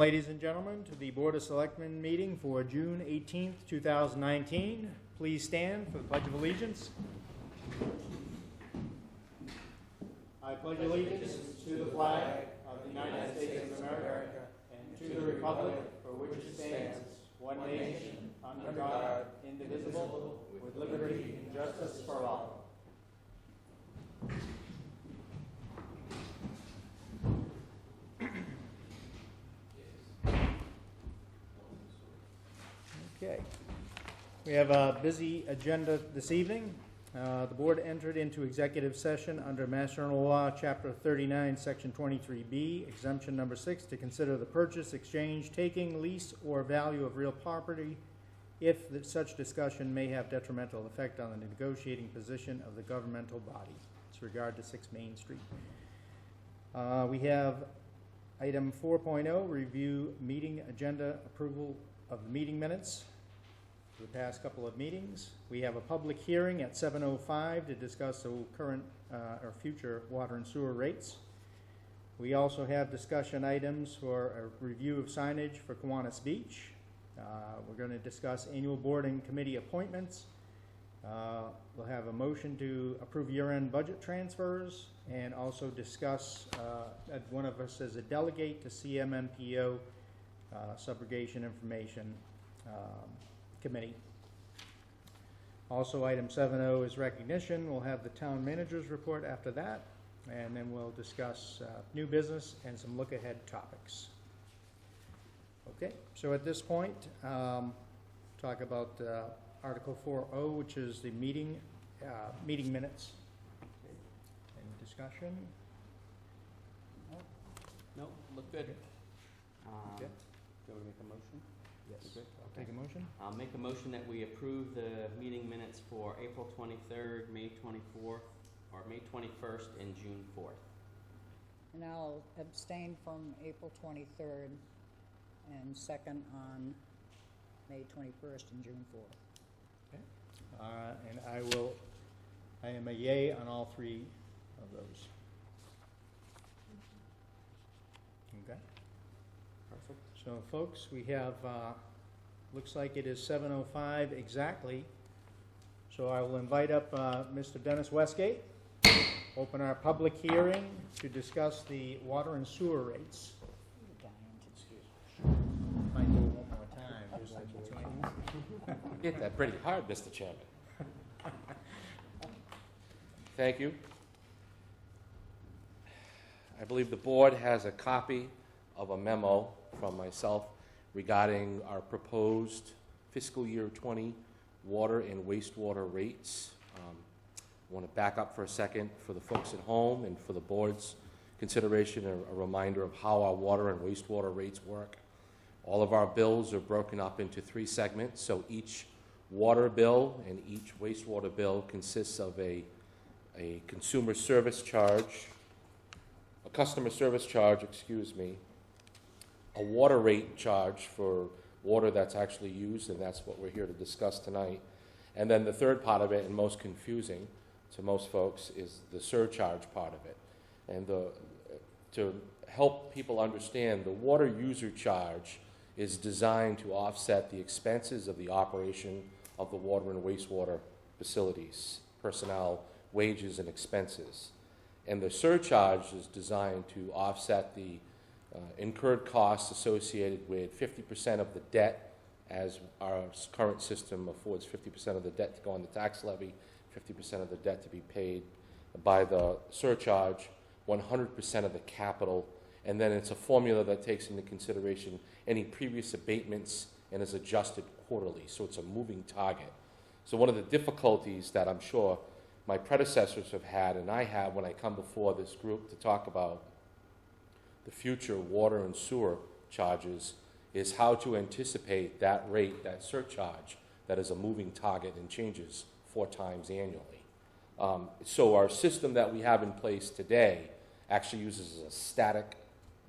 ladies and gentlemen, to the Board of Selectmen meeting for June 18th, 2019. Please stand for the Pledge of Allegiance. I pledge allegiance to the flag of the United States of America and to the republic for which it stands, one nation, under God, indivisible, with liberty and justice for all. Okay. We have a busy agenda this evening. The board entered into executive session under Mass General Law, Chapter 39, Section 23B, Exemption Number 6, to consider the purchase, exchange, taking, lease, or value of real property if such discussion may have detrimental effect on the negotiating position of the governmental body. It's regard to 6 Main Street. We have item 4.0, review meeting agenda, approval of the meeting minutes for the past couple of meetings. We have a public hearing at 7:05 to discuss the current or future water and sewer rates. We also have discussion items for a review of signage for Kiwanis Beach. We're going to discuss annual board and committee appointments. We'll have a motion to approve year-end budget transfers and also discuss one of us as a delegate to CMMPO subrogation information committee. Also, item 7.0 is recognition. We'll have the town manager's report after that, and then we'll discuss new business and some look-ahead topics. Okay, so at this point, talk about Article 4.0, which is the meeting minutes. Okay. Any discussion? No, look good. Okay. Do you want to make a motion? Yes. Good. Take a motion. I'll make a motion that we approve the meeting minutes for April 23rd, May 24th, or May 21st, and June 4th. And I'll abstain from April 23rd and second on May 21st and June 4th. Okay. And I am a yay on all 3 of those. Okay. Perfect. So, folks, we have, looks like it is 7:05 exactly. So I will invite up Mr. Dennis Westgate, open our public hearing to discuss the water and sewer rates. Might do it one more time, just like between. Hit that pretty hard, Mr. Chairman. Thank you. I believe the board has a copy of a memo from myself regarding our proposed fiscal year 20 water and wastewater rates. I want to back up for a second for the folks at home and for the board's consideration, a reminder of how our water and wastewater rates work. All of our bills are broken up into 3 segments, so each water bill and each wastewater bill consists of a consumer service charge, a customer service charge, a water rate charge for water that's actually used, and that's what we're here to discuss tonight. And then the third part of it, and most confusing to most folks, is the surcharge part of it. And to help people understand, the water user charge is designed to offset the expenses of the operation of the water and wastewater facilities, personnel, wages, and expenses. And the surcharge is designed to offset the incurred costs associated with 50% of the debt, as our current system affords 50% of the debt to go on the tax levy, 50% of the debt to be paid by the surcharge, 100% of the capital, and then it's a formula that takes into consideration any previous abatements and is adjusted quarterly, so it's a moving target. So one of the difficulties that I'm sure my predecessors have had, and I have when I come before this group to talk about the future water and sewer charges, is how to anticipate that rate, that surcharge, that is a moving target and changes 4 times annually. So our system that we have in place today actually uses a static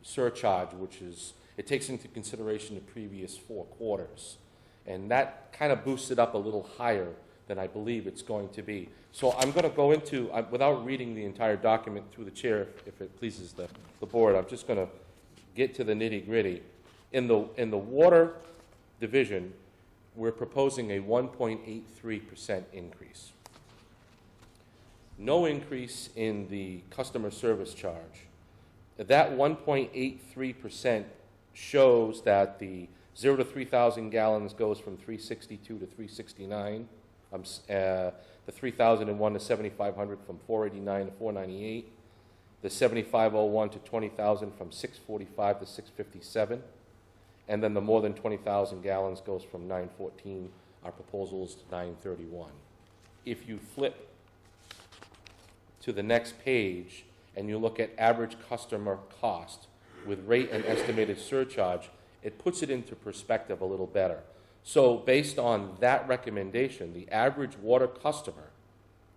surcharge, which is, it takes into consideration the previous 4 quarters. And that kind of boosts it up a little higher than I believe it's going to be. So I'm going to go into, without reading the entire document through the chair, if it pleases the board, I'm just going to get to the nitty-gritty. In the water division, we're proposing a 1.83% increase. No increase in the customer service charge. That 1.83% shows that the 0 to 3,000 gallons goes from 362 to 369. The 3,001 to 7,500 from 489 to 498. The 7,501 to 20,000 from 645 to 657. And then the more than 20,000 gallons goes from 914, our proposal is to 931. If you flip to the next page and you look at average customer cost with rate and estimated surcharge, it puts it into perspective a little better. So based on that recommendation, the average water customer,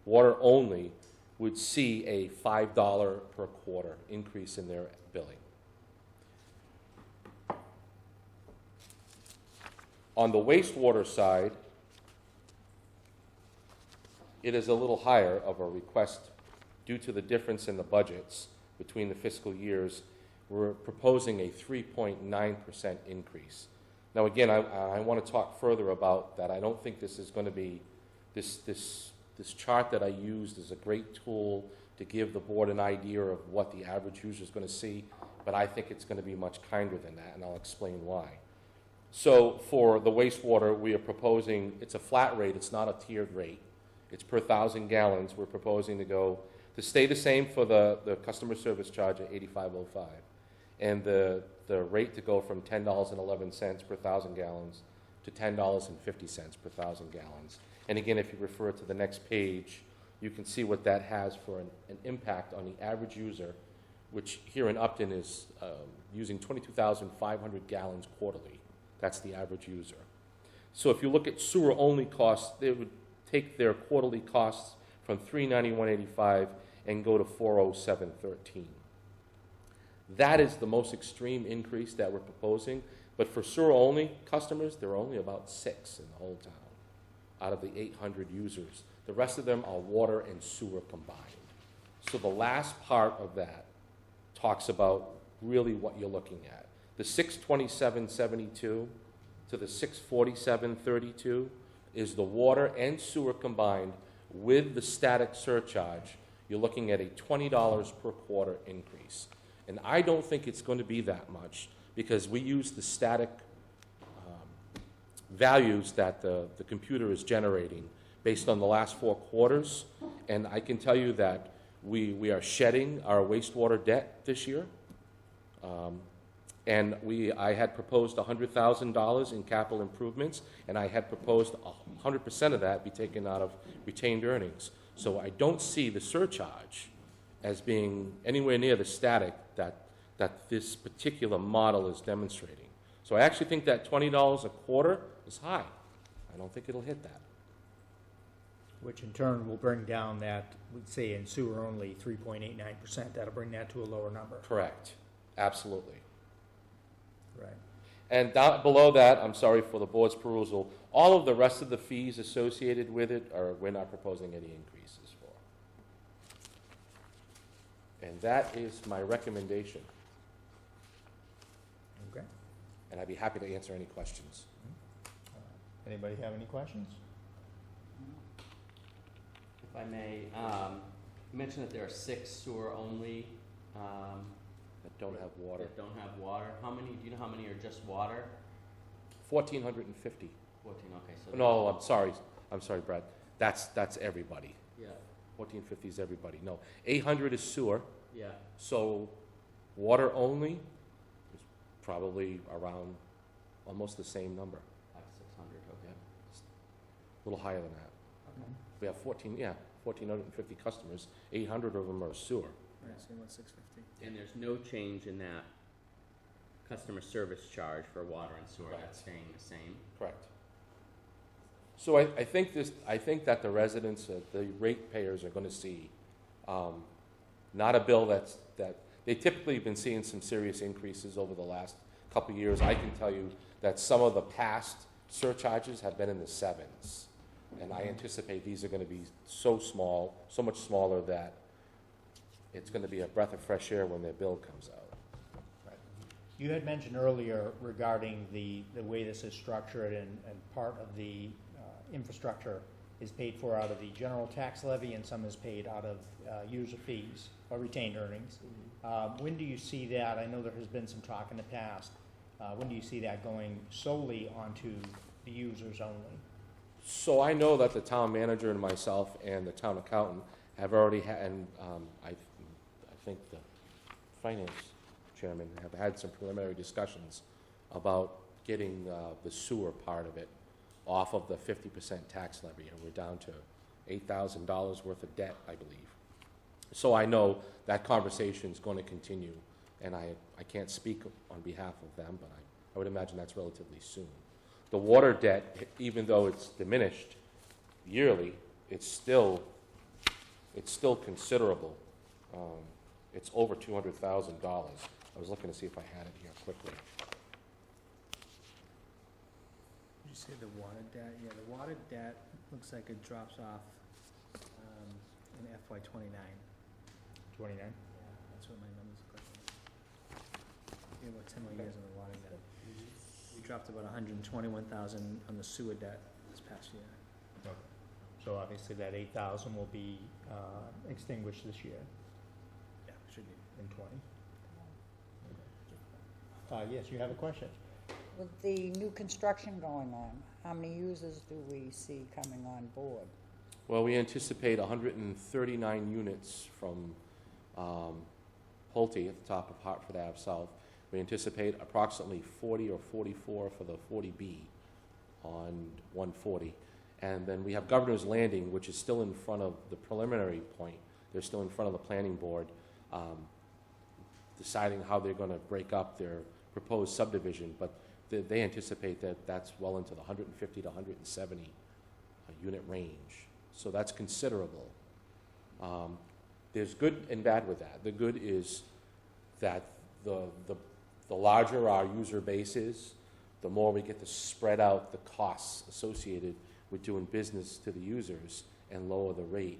water only, would see a $5 per quarter increase in their billing. On the wastewater side, it is a little higher of a request due to the difference in the budgets between the fiscal years. We're proposing a 3.9% increase. Now again, I want to talk further about that. I don't think this is going to be, this chart that I used is a great tool to give the board an idea of what the average user is going to see, but I think it's going to be much kinder than that, and I'll explain why. So for the wastewater, we are proposing, it's a flat rate, it's not a tiered rate. It's per 1,000 gallons. We're proposing to stay the same for the customer service charge at $85.05. And the rate to go from $10.11 per 1,000 gallons to $10.50 per 1,000 gallons. And again, if you refer to the next page, you can see what that has for an impact on the average user, which here in Upton is using 22,500 gallons quarterly. That's the average user. So if you look at sewer-only costs, they would take their quarterly costs from $391.85 and go to $407.13. That is the most extreme increase that we're proposing. But for sewer-only customers, there are only about 6 in the whole town out of the 800 users. The rest of them are water and sewer combined. So the last part of that talks about really what you're looking at. The $627.72 to the $647.32 is the water and sewer combined with the static surcharge. You're looking at a $20 per quarter increase. And I don't think it's going to be that much because we use the static values that the computer is generating based on the last 4 quarters. And I can tell you that we are shedding our wastewater debt this year. And I had proposed $100,000 in capital improvements, and I had proposed 100% of that be taken out of retained earnings. So I don't see the surcharge as being anywhere near the static that this particular model is demonstrating. So I actually think that $20 a quarter is high. I don't think it'll hit that. Which in turn will bring down that, we'd say in sewer only, 3.89%. That'll bring that to a lower number. Correct. Absolutely. Right. And down below that, I'm sorry for the board's perusal, all of the rest of the fees associated with it we're not proposing any increases for. And that is my recommendation. Okay. And I'd be happy to answer any questions. Anybody have any questions? If I may, you mentioned that there are 6 sewer-only That don't have water. that don't have water. How many, do you know how many are just water? 1,450. 14, okay, so. No, I'm sorry, Brad. That's everybody. Yeah, 1,450 is everybody. No, 800 is sewer. yeah, So water only is probably around almost the same number. 600, okay. A little higher than that. Okay. We have 1,450 customers. 800 of them are sewer. Same with 650. And there's no change in that customer service charge for water and sewer, Right. that's staying the same? Correct. So I think that the residents, the ratepayers are going to see not a bill that they typically have been seeing some serious increases over the last couple of years. I can tell you that some of the past surcharges have been in the 7s. And I anticipate these are going to be so small, so much smaller that it's going to be a breath of fresh air when their bill comes out. You had mentioned earlier regarding the way this is structured and part of the infrastructure is paid for out of the general tax levy and some is paid out of user fees or retained earnings. When do you see that? I know there has been some talk in the past. When do you see that going solely onto the users only? So I know that the town manager and myself and the town accountant have already had, and I think the finance chairman have had some preliminary discussions about getting the sewer part of it off of the 50% tax levy, and we're down to $8,000 worth of debt, I believe. So I know that conversation is going to continue, and I can't speak on behalf of them, but I would imagine that's relatively soon. The water debt, even though it's diminished yearly, it's still considerable. It's over $200,000. I was looking to see if I had it here quickly. Did you say the water debt? Yeah, the water debt looks like it drops off in FY '29. 29? Yeah, that's what my numbers look like. We have about 10 more years on the water debt. We dropped about 121,000 on the sewer debt this past year. Okay. So obviously that 8,000 will be extinguished this year Yeah, should be. in 20. Yes, you have a question? With the new construction going on, how many users do we see coming on board? Well, we anticipate 139 units from Pulte at the top of Hartford Ave South. We anticipate approximately 40 or 44 for the 40B on 140. And then we have Governor's Landing, which is still in front of the preliminary point. They're still in front of the planning board, deciding how they're going to break up their proposed subdivision, but they anticipate that that's well into the 150 to 170 unit range. So that's considerable. There's good and bad with that. The good is that the larger our user base is, the more we get to spread out the costs associated with doing business to the users and lower the rate.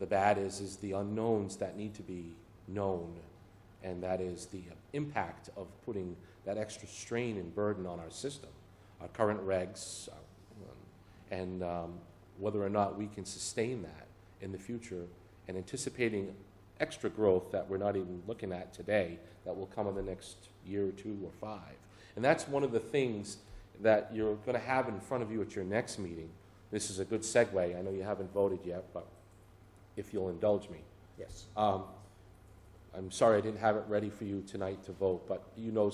The bad is the unknowns that need to be known, and that is the impact of putting that extra strain and burden on our system, our current regs, and whether or not we can sustain that in the future, and anticipating extra growth that we're not even looking at today that will come in the next year or 2 or 5. And that's one of the things that you're going to have in front of you at your next meeting. This is a good segue. I know you haven't voted yet, but if you'll indulge me. Yes. I'm sorry I didn't have it ready for you tonight to vote, but you know,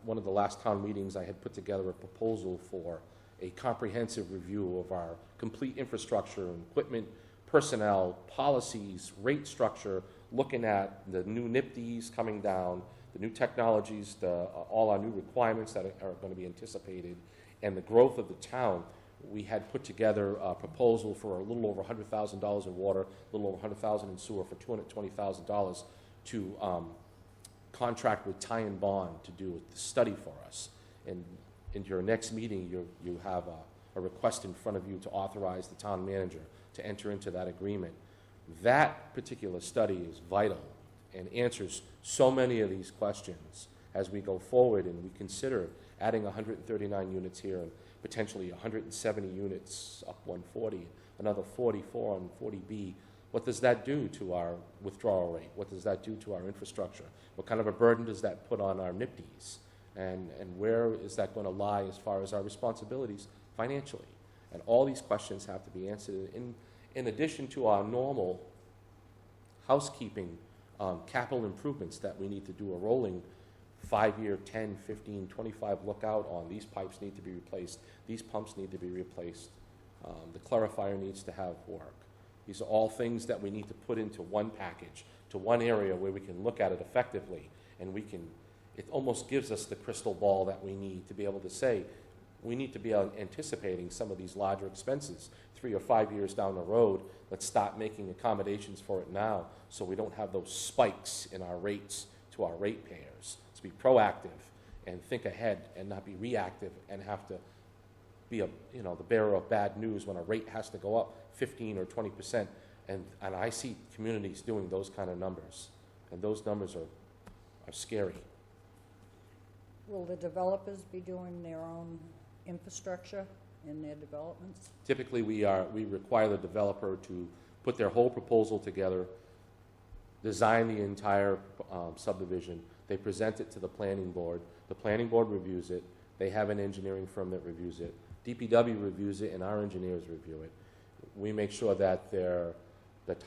one of the last town meetings I had put together a proposal for a comprehensive review of our complete infrastructure and equipment, personnel, policies, rate structure, looking at the new NIPDs coming down, the new technologies, all our new requirements that are going to be anticipated, and the growth of the town. We had put together a proposal for a little over $100,000 in water, a little over $100,000 in sewer, for $220,000 to contract with Ty and Bond to do the study for us. And in your next meeting, you have a request in front of you to authorize the town manager to enter into that agreement. That particular study is vital and answers so many of these questions as we go forward and we consider adding 139 units here and potentially 170 units up 140, another 44 on 40B. What does that do to our withdrawal rate? What does that do to our infrastructure? What kind of a burden does that put on our NIPDs? And where is that going to lie as far as our responsibilities financially? And all these questions have to be answered in addition to our normal housekeeping capital improvements that we need to do, a rolling 5-year, 10, 15, 25 lookout on. These pipes need to be replaced. These pumps need to be replaced. The clarifier needs to have work. These are all things that we need to put into one package, to one area where we can look at it effectively, and it almost gives us the crystal ball that we need to be able to say, we need to be anticipating some of these larger expenses 3 or 5 years down the road. Let's start making accommodations for it now so we don't have those spikes in our rates to our ratepayers. Let's be proactive and think ahead and not be reactive and have to be the bearer of bad news when a rate has to go up 15 or 20%. And I see communities doing those kind of numbers, and those numbers are scary. Will the developers be doing their own infrastructure in their developments? Typically, we require the developer to put their whole proposal together, design the entire subdivision. They present it to the planning board. The planning board reviews it. They have an engineering firm that reviews it. DPW reviews it, and our engineers review it. We make sure that the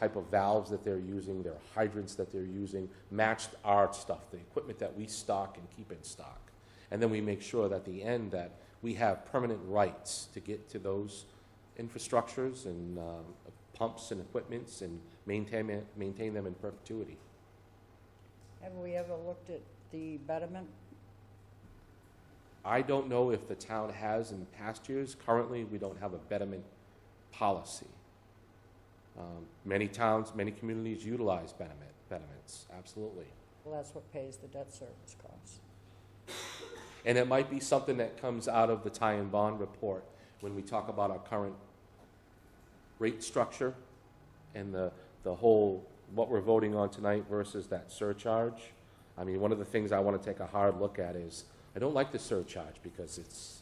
type of valves that they're using, their hydrants that they're using, matched our stuff, the equipment that we stock and keep in stock. And then we make sure that at the end that we have permanent rights to get to those infrastructures and pumps and equipments and maintain them in perpetuity. Have we ever looked at the betterment? I don't know if the town has in past years. Currently, we don't have a betterment policy. Many towns, many communities utilize betterments, absolutely. Well, that's what pays the debt service costs. And it might be something that comes out of the tie and bond report when we talk about our current rate structure and the whole, what we're voting on tonight versus that surcharge. I mean, one of the things I want to take a hard look at is, I don't like the surcharge because it's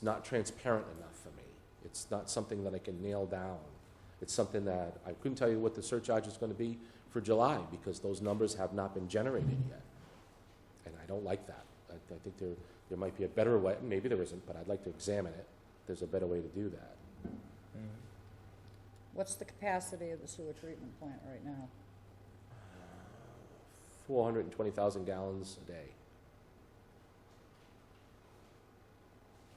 not transparent enough for me. It's not something that I can nail down. It's something that I couldn't tell you what the surcharge is going to be for July because those numbers have not been generated yet. And I don't like that. I think there might be a better way, maybe there isn't, but I'd like to examine it. There's a better way to do that. What's the capacity of the sewer treatment plant right now? 420,000 gallons a day.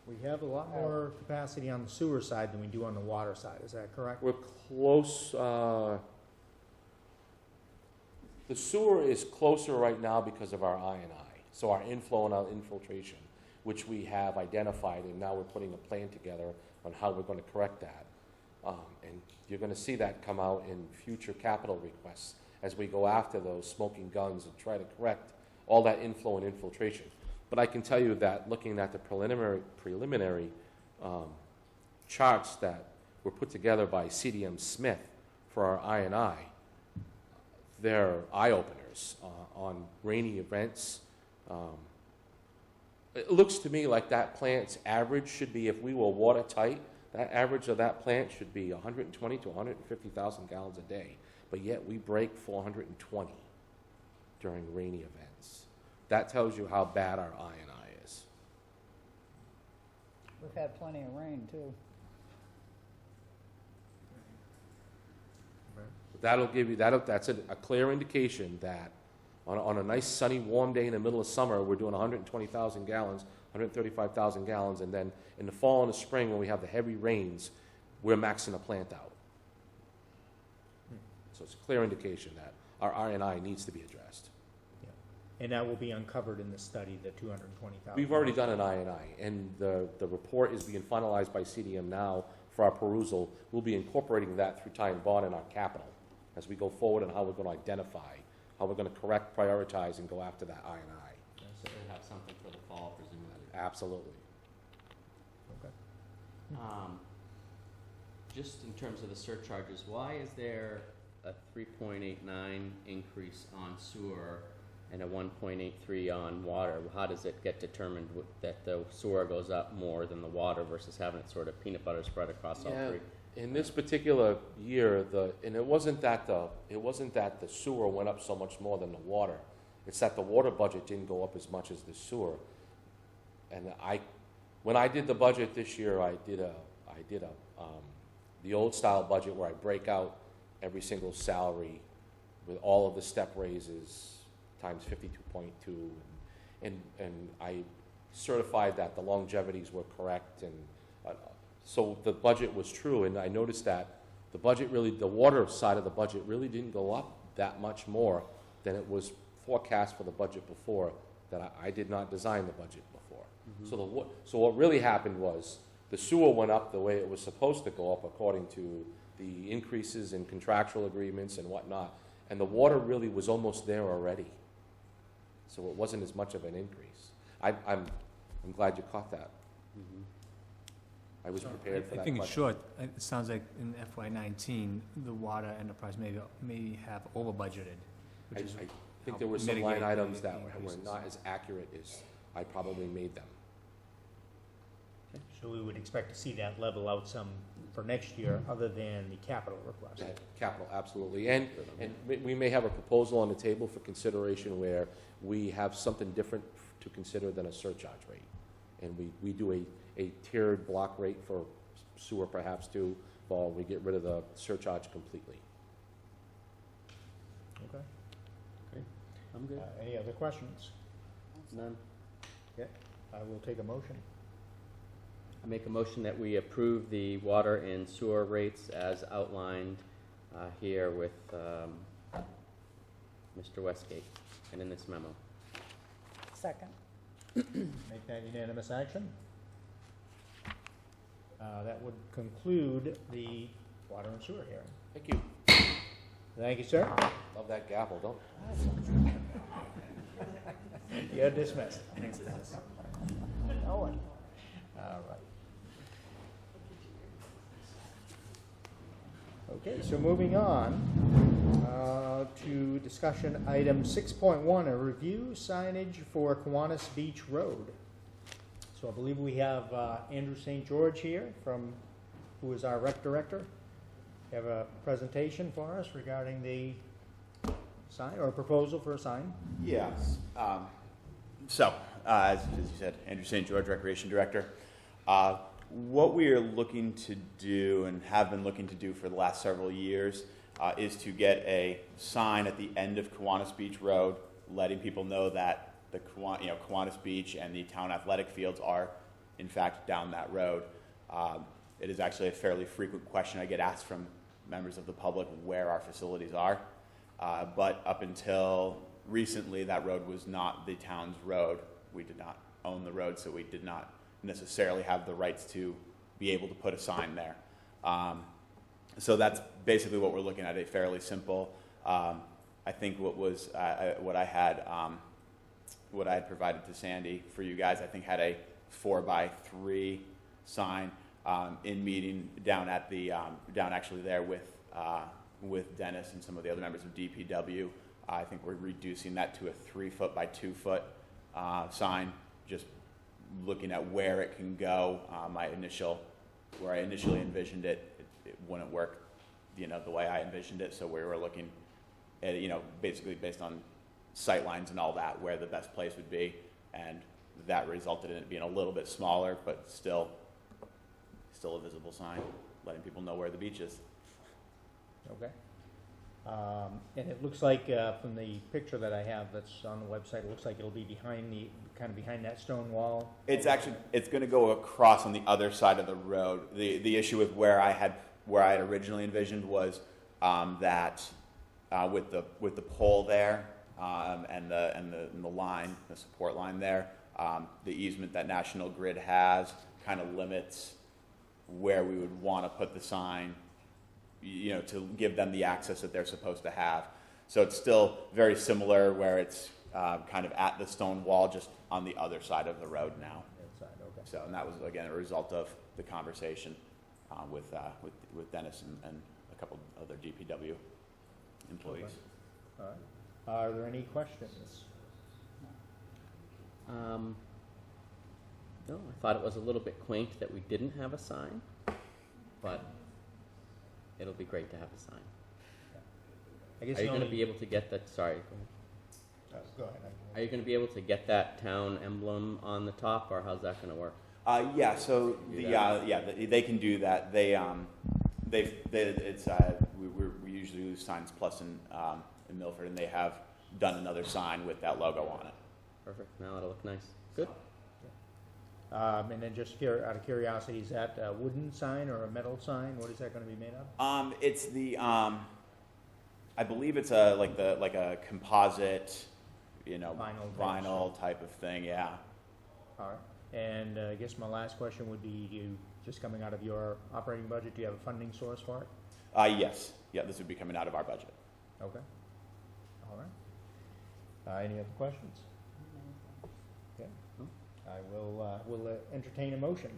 We have a lot more capacity on the sewer side than we do on the water side, is that correct? We're close, the sewer is closer right now because of our I&I. So our inflow and our infiltration, which we have identified, and now we're putting a plan together on how we're going to correct that. And you're going to see that come out in future capital requests as we go after those smoking guns and try to correct all that inflow and infiltration. But I can tell you that looking at the preliminary charts that were put together by CDM Smith for our I&I, they're eye-openers on rainy events. It looks to me like that plant's average should be, if we were watertight, that average of that plant should be 120 to 150,000 gallons a day. But yet we break 420 during rainy events. That tells you how bad our I&I is. We've had plenty of rain, too. That'll give you, that's a clear indication that on a nice sunny warm day in the middle of summer, we're doing 120,000 gallons, 135,000 gallons, and then in the fall and the spring when we have the heavy rains, we're maxing the plant out. So it's a clear indication that our I&I needs to be addressed. And that will be uncovered in the study, the 220,000. We've already done an I&I, and the report is being finalized by CDM now for our perusal. We'll be incorporating that through tie and bond in our capital as we go forward and how we're going to identify, how we're going to correct, prioritize, and go after that I&I. So we'll have something for the fall, presumably. Absolutely. Okay. Just in terms of the surcharges, why is there a 3.89 increase on sewer and a 1.83 on water? How does it get determined that the sewer goes up more than the water versus having it sort of peanut butter spread across all three? In this particular year, it wasn't that the sewer went up so much more than the water. It's that the water budget didn't go up as much as the sewer. And when I did the budget this year, I did the old style budget where I break out every single salary with all of the step raises times 52.2, and I certified that the longevities were correct, and so the budget was true. And I noticed that the water side of the budget really didn't go up that much more than it was forecast for the budget before. That I did not design the budget before. Mm-hmm. So what really happened was the sewer went up the way it was supposed to go up according to the increases in contractual agreements and whatnot, and the water really was almost there already. So it wasn't as much of an increase. I'm glad you caught that. Mm-hmm. I was prepared for that. I think in question. short, it sounds like in FY19, the water enterprise may have over budgeted, which is I think there were some line items that were not as accurate as I probably made them. So we would expect to see that level out some for next year, other than the capital request. Capital, absolutely. And we may have a proposal on the table for consideration where we have something different to consider than a surcharge rate. And we do a tiered block rate for sewer perhaps too, or we get rid of the surcharge completely. Okay. I'm good. Any other questions? None. I will take a motion. I make a motion that we approve the water and sewer rates as outlined here with Mr. Westgate and in this memo. Second. Make that unanimous action. That would conclude the water and sewer hearing. Thank you. Thank you, sir. Love that gavel, don't? You're dismissed. Thanks, Dennis. Know it. All right. Okay, so moving on to discussion item 6.1, a review signage for Kiwanis Beach Road. So I believe we have Andrew St. George here who is our rec director. You have a presentation for us regarding the sign or a proposal for a sign. Yes. As you said, Andrew St. George, Recreation Director. What we are looking to do and have been looking to do for the last several years is to get a sign at the end of Kiwanis Beach Road, letting people know that the Kiwanis Beach and the town athletic fields are, in fact, down that road. It is actually a fairly frequent question I get asked from members of the public where our facilities are. But up until recently, that road was not the town's road. We did not own the road, so we did not necessarily have the rights to be able to put a sign there. So that's basically what we're looking at, a fairly simple, I think what I had provided to Sandy for you guys, I think had a 4x3 sign in meeting down at the, down actually there with Dennis and some of the other members of DPW. I think we're reducing that to a 3-foot by 2-foot sign, just looking at where it can go. Where I initially envisioned it wouldn't work, the way I envisioned it. So we were looking at, basically based on sight lines and all that, where the best place would be, and that resulted in it being a little bit smaller, but still a visible sign, letting people know where the beach is. Okay. And it looks like from the picture that I have that's on the website, it looks like it'll be behind that stone wall. It's going to go across on the other side of the road. The issue with where I had originally envisioned was that with the pole there and the line, the support line there, the easement that National Grid has kind of limits where we would want to put the sign, to give them the access that they're supposed to have. So it's still very similar where it's kind of at the stone wall, just on the other side of the road now. Inside, okay. So, and that was, again, a result of the conversation with Dennis and a couple other DPW employees. Okay. All right. Are there any questions? No, I thought it was a little bit quaint that we didn't have a sign, but it'll be great to have a sign. I guess Are you the going to only- be able to get that? Sorry, go ahead. Go ahead. Are you going to be able to get that town emblem on the top, or how's that going to work? Yeah. So they can do that. We usually use Signs Plus in Milford, and they have done another sign with that logo on it. Perfect. Now it'll look nice. Good. And then just out of curiosity, is that a wooden sign or a metal sign? What is that going to be made of? It's the I believe it's like a composite, vinyl type of thing. Yeah. All right. And I guess my last question would be, just coming out of your operating budget, do you have a funding source for it? Yes. Yeah. This would be coming out of our budget. Okay. All right. Any other questions? Okay. I will entertain a motion.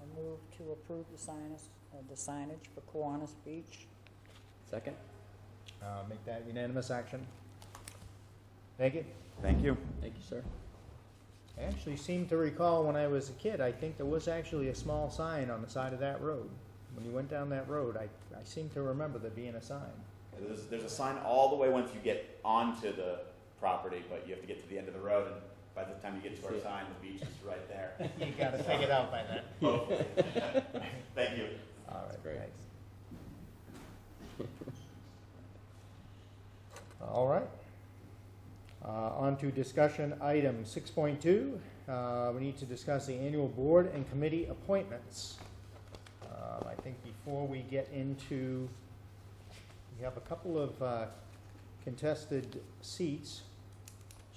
I move to approve the signage for Kiwanis Beach. Second. Make that unanimous action. Thank you. Thank you. Thank you, sir. I actually seem to recall when I was a kid, I think there was actually a small sign on the side of that road. When you went down that road, I seem to remember there being a sign. There's a sign all the way once you get onto the property, but you have to get to the end of the road, and by the time you get to our sign, the beach is right there. You gotta figure it out by then. Hopefully. Thank you. All right, great. thanks. All right. On to discussion item 6.2. We need to discuss the annual board and committee appointments. I think before we get into, we have a couple of contested seats.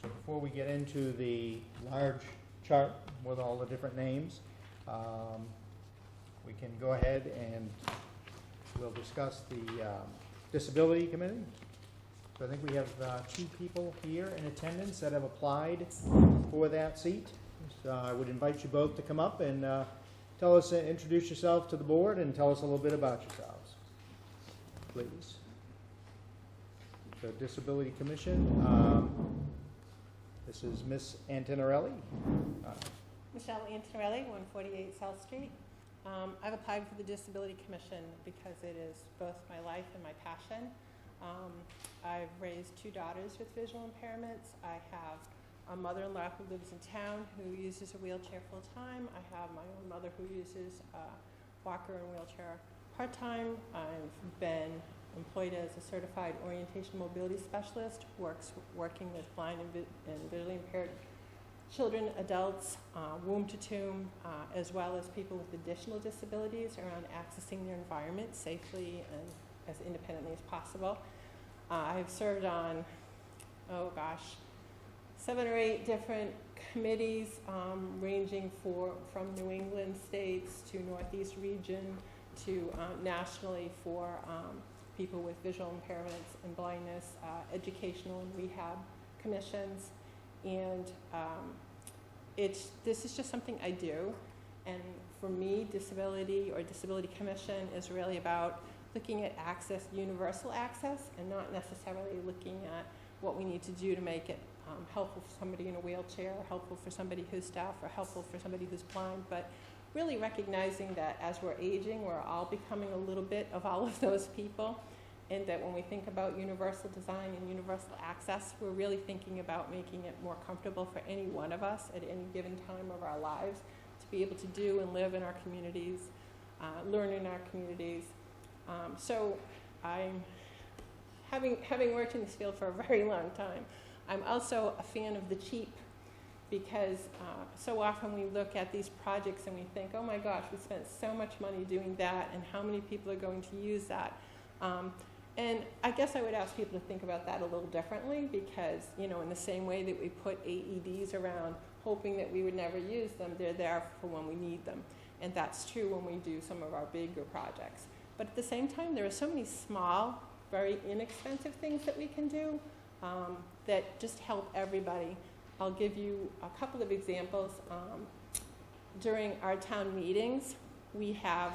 So before we get into the large chart with all the different names, we can go ahead and we'll discuss the disability committee. So I think we have 2 people here in attendance that have applied for that seat. So I would invite you both to come up and tell us, introduce yourself to the board and tell us a little bit about yourselves, please. The Disability Commission, this is Miss Antonarelli. Michelle Antonelli, 148 South Street. I've applied for the Disability Commission because it is both my life and my passion. I've raised 2 daughters with visual impairments. I have a mother-in-law who lives in town who uses a wheelchair full-time. I have my own mother who uses a walker and wheelchair part-time. I've been employed as a certified orientation mobility specialist, working with blind and visually impaired children, adults, womb to tomb, as well as people with additional disabilities around accessing their environment safely and as independently as possible. I've served on, 7 or 8 different committees, ranging from New England states to Northeast region to nationally for people with visual impairments and blindness, educational and rehab commissions. And this is just something I do. And for me, disability or disability commission is really about looking at access, universal access, and not necessarily looking at what we need to do to make it helpful for somebody in a wheelchair, or helpful for somebody who's deaf, or helpful for somebody who's blind, but really recognizing that as we're aging, we're all becoming a little bit of all of those people, and that when we think about universal design and universal access, we're really thinking about making it more comfortable for any one of us at any given time of our lives to be able to do and live in our communities, learn in our communities. So I'm, having worked in this field for a very long time, I'm also a fan of the cheap, because so often we look at these projects and we think, oh my gosh, we spent so much money doing that, and how many people are going to use that? And I guess I would ask people to think about that a little differently, because, you know, in the same way that we put AEDs around hoping that we would never use them, they're there for when we need them. And that's true when we do some of our bigger projects. But at the same time, there are so many small, very inexpensive things that we can do that just help everybody. I'll give you a couple of examples. During our town meetings, we have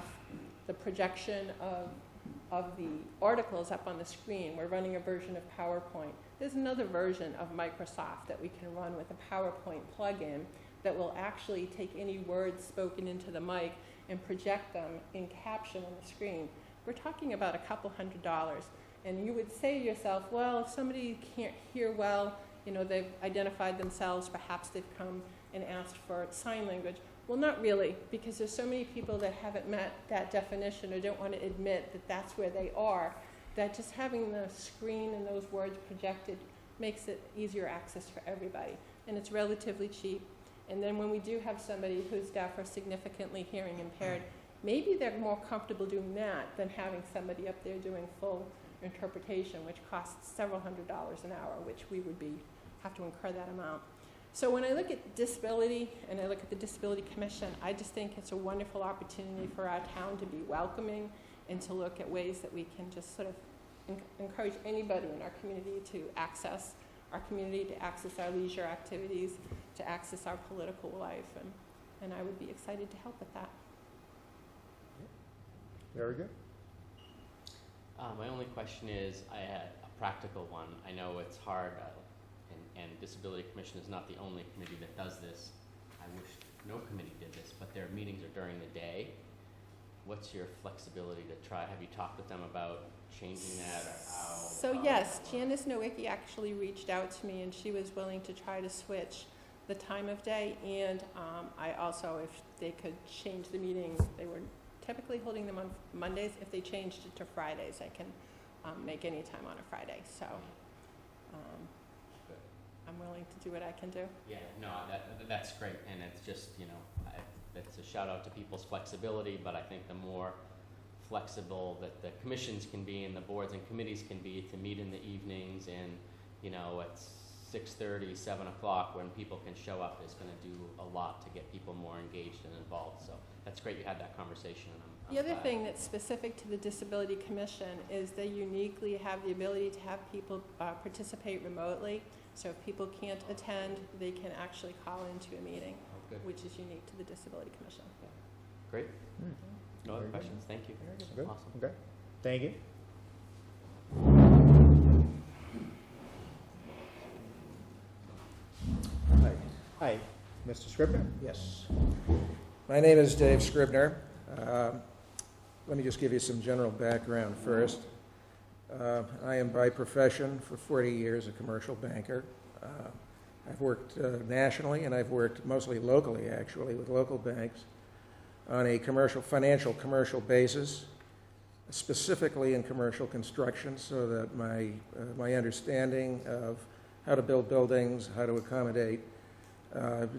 the projection of the articles up on the screen. We're running a version of PowerPoint. There's another version of Microsoft that we can run with a PowerPoint plugin that will actually take any words spoken into the mic and project them in caption on the screen. We're talking about $200. And you would say to yourself, well, if somebody can't hear well, you know, they've identified themselves, perhaps they've come and asked for sign language. Well, not really, because there's so many people that haven't met that definition or don't want to admit that that's where they are, that just having the screen and those words projected makes it easier access for everybody. And it's relatively cheap. And then when we do have somebody who's deaf or significantly hearing impaired, maybe they're more comfortable doing that than having somebody up there doing full interpretation, which costs several $100s an hour, which we would have to incur that amount. So when I look at disability and I look at the Disability Commission, I just think it's a wonderful opportunity for our town to be welcoming and to look at ways that we can just sort of encourage anybody in our community to access our community, to access our leisure activities, to access our political life, and I would be excited to help with that. Very good. My only question is, I had a practical one. I know it's hard, and Disability Commission is not the only committee that does this. I wish no committee did this, but their meetings are during the day. What's your flexibility to try, have you talked with them about changing that, or how? So yes, Janice Nowicki actually reached out to me, and she was willing to try to switch the time of day, and I also, if they could change the meeting, they were typically holding them on Mondays. If they changed it to Fridays, I can make any time on a Friday, so I'm willing to do what I can do. Yeah, no, that's great, and it's just, you know, it's a shout out to people's flexibility, but I think the more flexible that the commissions can be and the boards and committees can be to meet in the evenings and, you know, at 6:30, 7 o'clock when people can show up is gonna do a lot to get people more engaged and involved, so that's great you had that conversation, and I'm The other glad. thing that's specific to the Disability Commission is they uniquely have the ability to have people participate remotely. So if people can't attend, they can actually call into a meeting, Oh, good, which is unique to the Disability Commission. great, no other Very good. questions, thank you. Good. Awesome. Okay, thank you. Hi. Hi, Mr. Scribner? Yes. My name is Dave Scribner. Let me just give you some general background first. I am by profession for 40 years a commercial banker. I've worked nationally, and I've worked mostly locally, actually, with local banks on a financial commercial basis, specifically in commercial construction, so that my understanding of how to build buildings, how to accommodate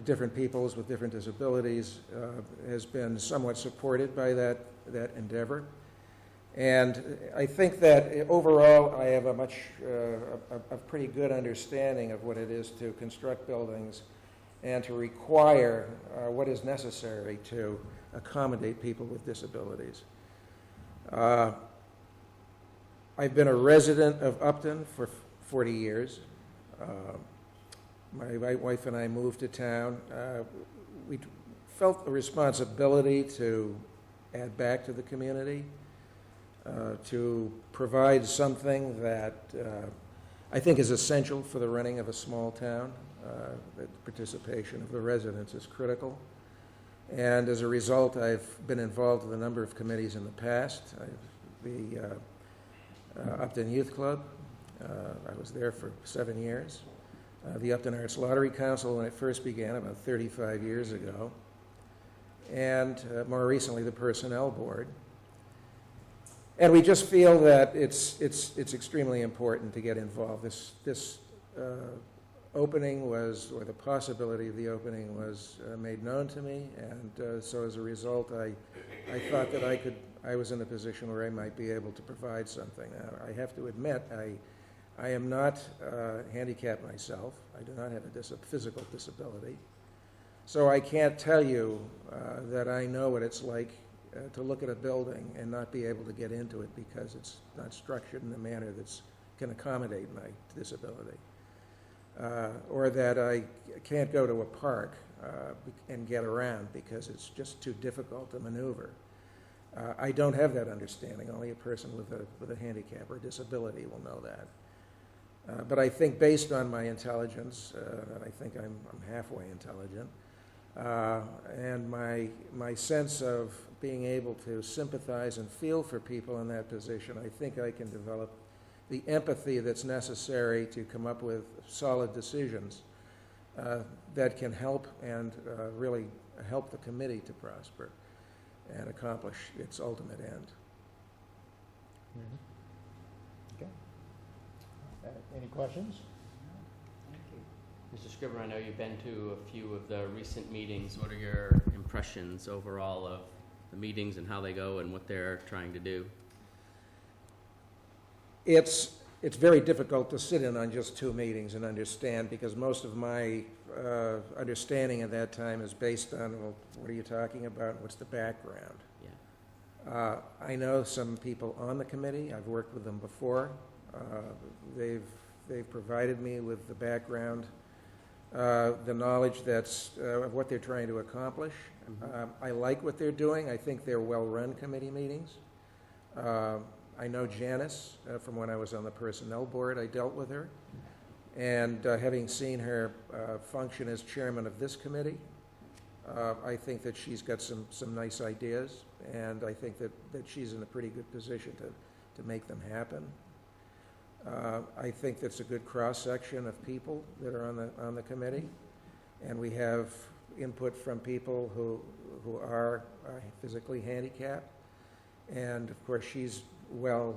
different peoples with different disabilities has been somewhat supported by that endeavor. And I think that overall I have a pretty good understanding of what it is to construct buildings and to require what is necessary to accommodate people with disabilities. I've been a resident of Upton for 40 years. My wife and I moved to town. We felt a responsibility to add back to the community, to provide something that I think is essential for the running of a small town. The participation of the residents is critical. And as a result, I've been involved with a number of committees in the past. The Upton Youth Club, I was there for 7 years. The Upton Arts Lottery Council, when it first began about 35 years ago. And more recently, the Personnel Board. And we just feel that it's extremely important to get involved. This opening was, or the possibility of the opening was made known to me, and so as a result, I thought that I was in a position where I might be able to provide something. Now, I have to admit, I am not handicapped myself. I do not have a physical disability. So I can't tell you that I know what it's like to look at a building and not be able to get into it because it's not structured in a manner that can accommodate my disability. Or that I can't go to a park and get around because it's just too difficult to maneuver. I don't have that understanding. Only a person with a handicap or disability will know that. But I think based on my intelligence, and I think I'm halfway intelligent, and my sense of being able to sympathize and feel for people in that position, I think I can develop the empathy that's necessary to come up with solid decisions that can help and really help the committee to prosper and accomplish its ultimate end. Okay. Any questions? Mr. Scribner, I know you've been to a few of the recent meetings. What are your impressions overall of the meetings and how they go and what they're trying to do? It's very difficult to sit in on just 2 meetings and understand, because most of my understanding at that time is based on, well, what are you talking about? What's the background? Yeah. I know some people on the committee. I've worked with them before. They've provided me with the background, the knowledge of what they're trying to accomplish. I like what they're doing. I think they're well-run committee meetings. I know Janice from when I was on the Personnel Board. I dealt with her. And having seen her function as chairman of this committee, I think that she's got some nice ideas, and I think that she's in a pretty good position to make them happen. I think that's a good cross-section of people that are on the committee, and we have input from people who are physically handicapped, and of course she's well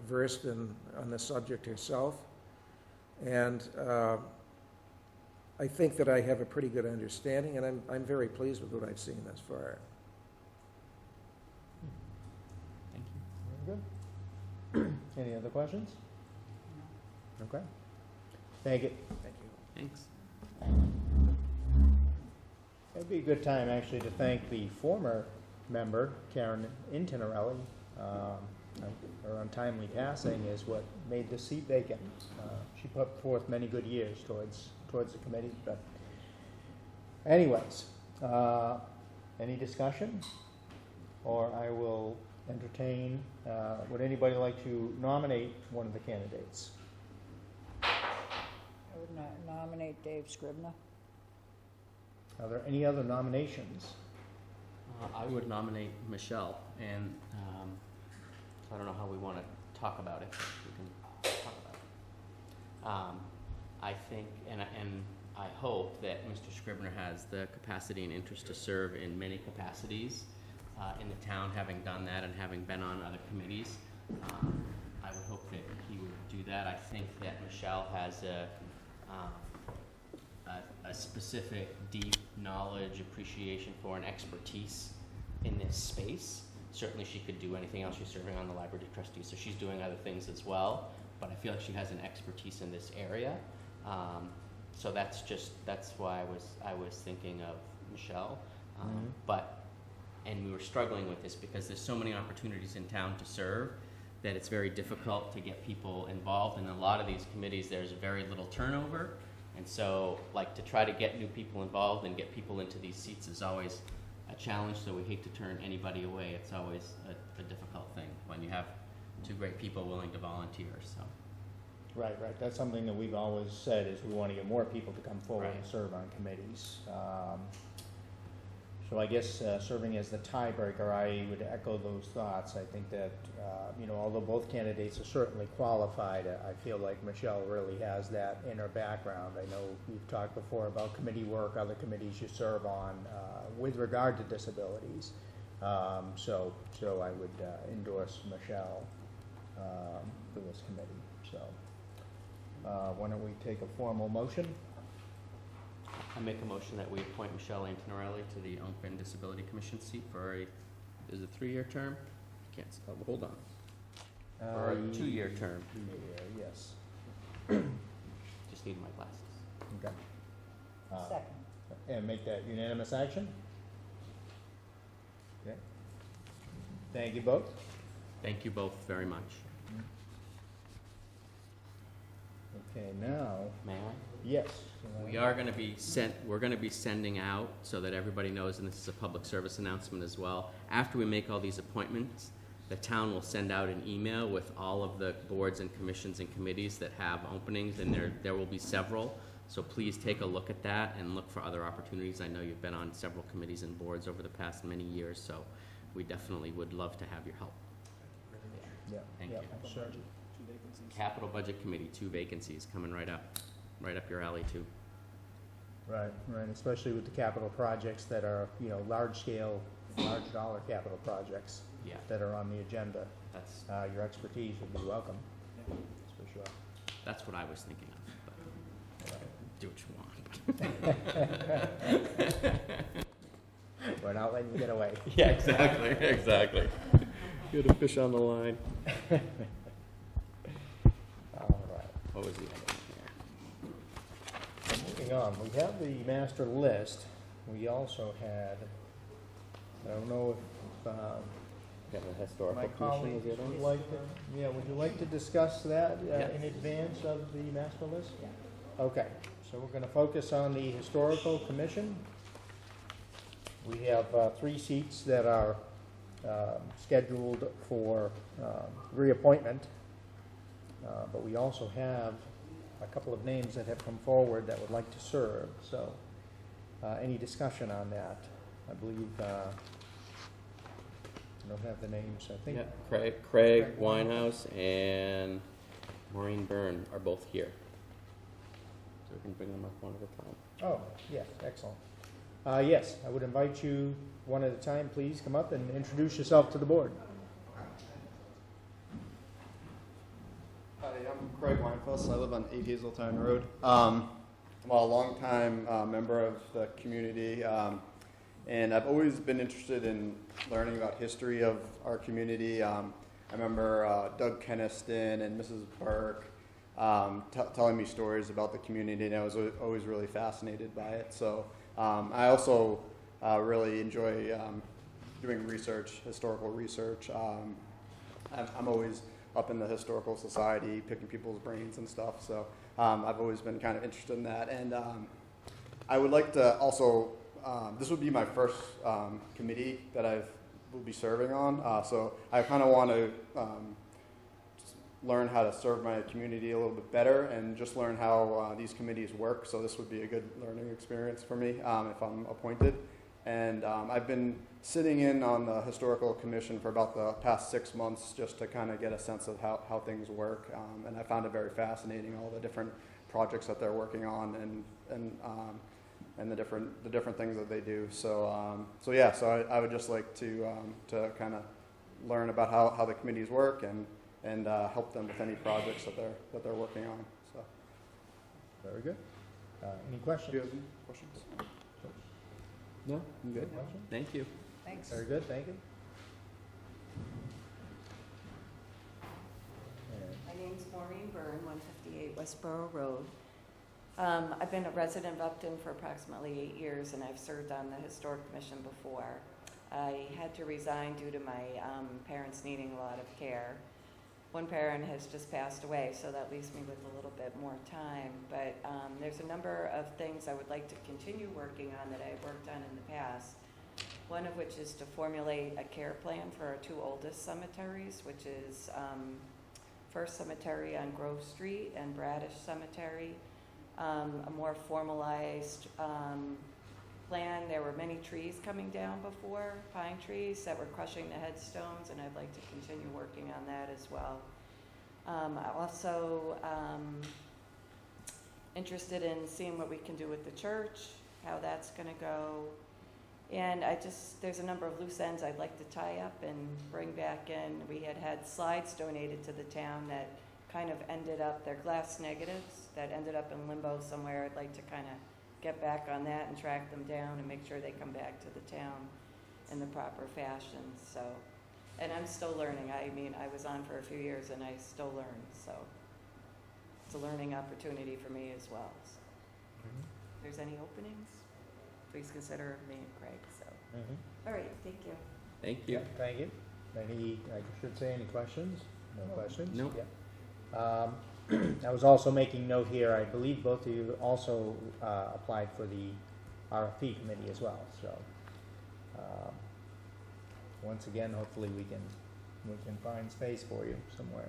versed on the subject herself, and I think that I have a pretty good understanding, and I'm very pleased with what I've seen thus far. Thank you. Very good. Any other questions? Okay. Thank you. Thank you. Thanks. It'd be a good time, actually, to thank the former member, Karen Intinarelli. Her untimely passing is what made the seat vacant. She put forth many good years towards the committee, but anyways, any discussion? Or I will entertain, would anybody like to nominate one of the candidates? I would nominate Dave Scribner. Are there any other nominations? I would nominate Michelle, and I don't know how we want to talk about it. We can talk about it. I think, and I hope that Mr. Scribner has the capacity and interest to serve in many capacities in the town, having done that and having been on other committees. I would hope that he would do that. I think that Michelle has a specific, deep knowledge, appreciation for, and expertise in this space. Certainly she could do anything else. She's serving on the library trustee, so she's doing other things as well. But I feel like she has an expertise in this area. So that's why I was thinking of Michelle. And we were struggling with this because there's so many opportunities in town to serve that it's very difficult to get people involved. And in a lot of these committees, there's very little turnover. And so, like, to try to get new people involved and get people into these seats is always a challenge, so we hate to turn anybody away. It's always a difficult thing when you have two great people willing to volunteer, so. Right. That's something that we've always said is we want to get more people to come forward and Right. serve on committees. So I guess serving as the tiebreaker, I would echo those thoughts. I think that, although both candidates are certainly qualified, I feel like Michelle really has that in her background. I know we've talked before about committee work, other committees you serve on with regard to disabilities. So I would endorse Michelle for this committee. So why don't we take a formal motion? I make a motion that we appoint Michelle Antonelli to the Oakland Disability Commission seat for is it a 3-year term? Can't, hold on. For a 2-year term. 2-year, yes. Just need my glasses. Okay. Second. And make that unanimous action? Okay. Thank you both. Thank you both very much. Okay, now, May I? yes. We're going to be sending out, so that everybody knows, and this is a public service announcement as well, after we make all these appointments, the town will send out an email with all of the boards and commissions and committees that have openings, and there will be several. So please take a look at that and look for other opportunities. I know you've been on several committees and boards over the past many years, so we definitely would love to have your help. Yeah, Thank yeah, you. sure. Capital Budget Committee, 2 vacancies coming right up your alley too. Right, especially with the capital projects that are, large scale, large dollar capital projects Yeah, that are on the agenda. that's Your expertise would be welcome, that's for sure. that's what I was thinking of, but do what you want. We're not letting you get away. Yeah, exactly. Good a fish on the line. All right. What was the other one Moving on, we have the master list. We also had, I don't know if here? The my historical commission colleagues was the other would one? like to, would you like to discuss that Yeah. in advance of the master list? Yeah. Okay, so we're going to focus on the historical commission. We have 3 seats that are scheduled for reappointment, but we also have a couple of names that have come forward that would like to serve, so, any discussion on that? I believe, I don't have the names, I think. Yeah, Craig Craig Winehouse and Maureen Byrne are both here. So we can bring them up one at a time. Oh, yes, excellent. Yes, I would invite you one at a time, please come up and introduce yourself to the board. Hi, I'm Craig Weinfuss. I live on 8 Hazeltine Road. I'm a longtime member of the community, and I've always been interested in learning about history of our community. I remember Doug Keniston and Mrs. Burke telling me stories about the community, and I was always really fascinated by it. So I also really enjoy doing research, historical research. I'm always up in the historical society, picking people's brains and stuff. So I've always been kind of interested in that. And I would like to also, this would be my first committee that I will be serving on. So I kind of want to learn how to serve my community a little bit better and just learn how these committees work. So this would be a good learning experience for me if I'm appointed. And I've been sitting in on the Historical Commission for about the past 6 months just to kind of get a sense of how things work. And I found it very fascinating, all the different projects that they're working on and the different things that they do. So I would just like to kind of learn about how the committees work and help them with any projects that they're working on. So, Very good. Any questions? do you have any questions? No, I'm good. Questions? Thank you. Thanks. Very good, thank you. And My name's Maureen Byrne, 158 Westboro Road. I've been a resident of Upton for approximately 8 years, and I've served on the Historic Commission before. I had to resign due to my parents needing a lot of care. One parent has just passed away, so that leaves me with a little bit more time. But there's a number of things I would like to continue working on that I've worked on in the past. One of which is to formulate a care plan for our two oldest cemeteries, which is First Cemetery on Grove Street and Bradish Cemetery. A more formalized plan. There were many trees coming down before, pine trees that were crushing the headstones, and I'd like to continue working on that as well. I'm also interested in seeing what we can do with the church, how that's going to go. And there's a number of loose ends I'd like to tie up and bring back in. We had slides donated to the town that kind of ended up, they're glass negatives, that ended up in limbo somewhere. I'd like to kind of get back on that and track them down and make sure they come back to the town in the proper fashion. So, and I'm still learning. I mean, I was on for a few years and I still learn. So it's a learning opportunity for me as well. So if there's any openings, please consider me and Craig. So, all right, thank you. Thank you. Yeah, thank you. I should say, any questions? No questions? Nope. Yeah. I was also making note here, I believe both of you also applied for the RFP committee as well, so once again, hopefully we can find space for you somewhere.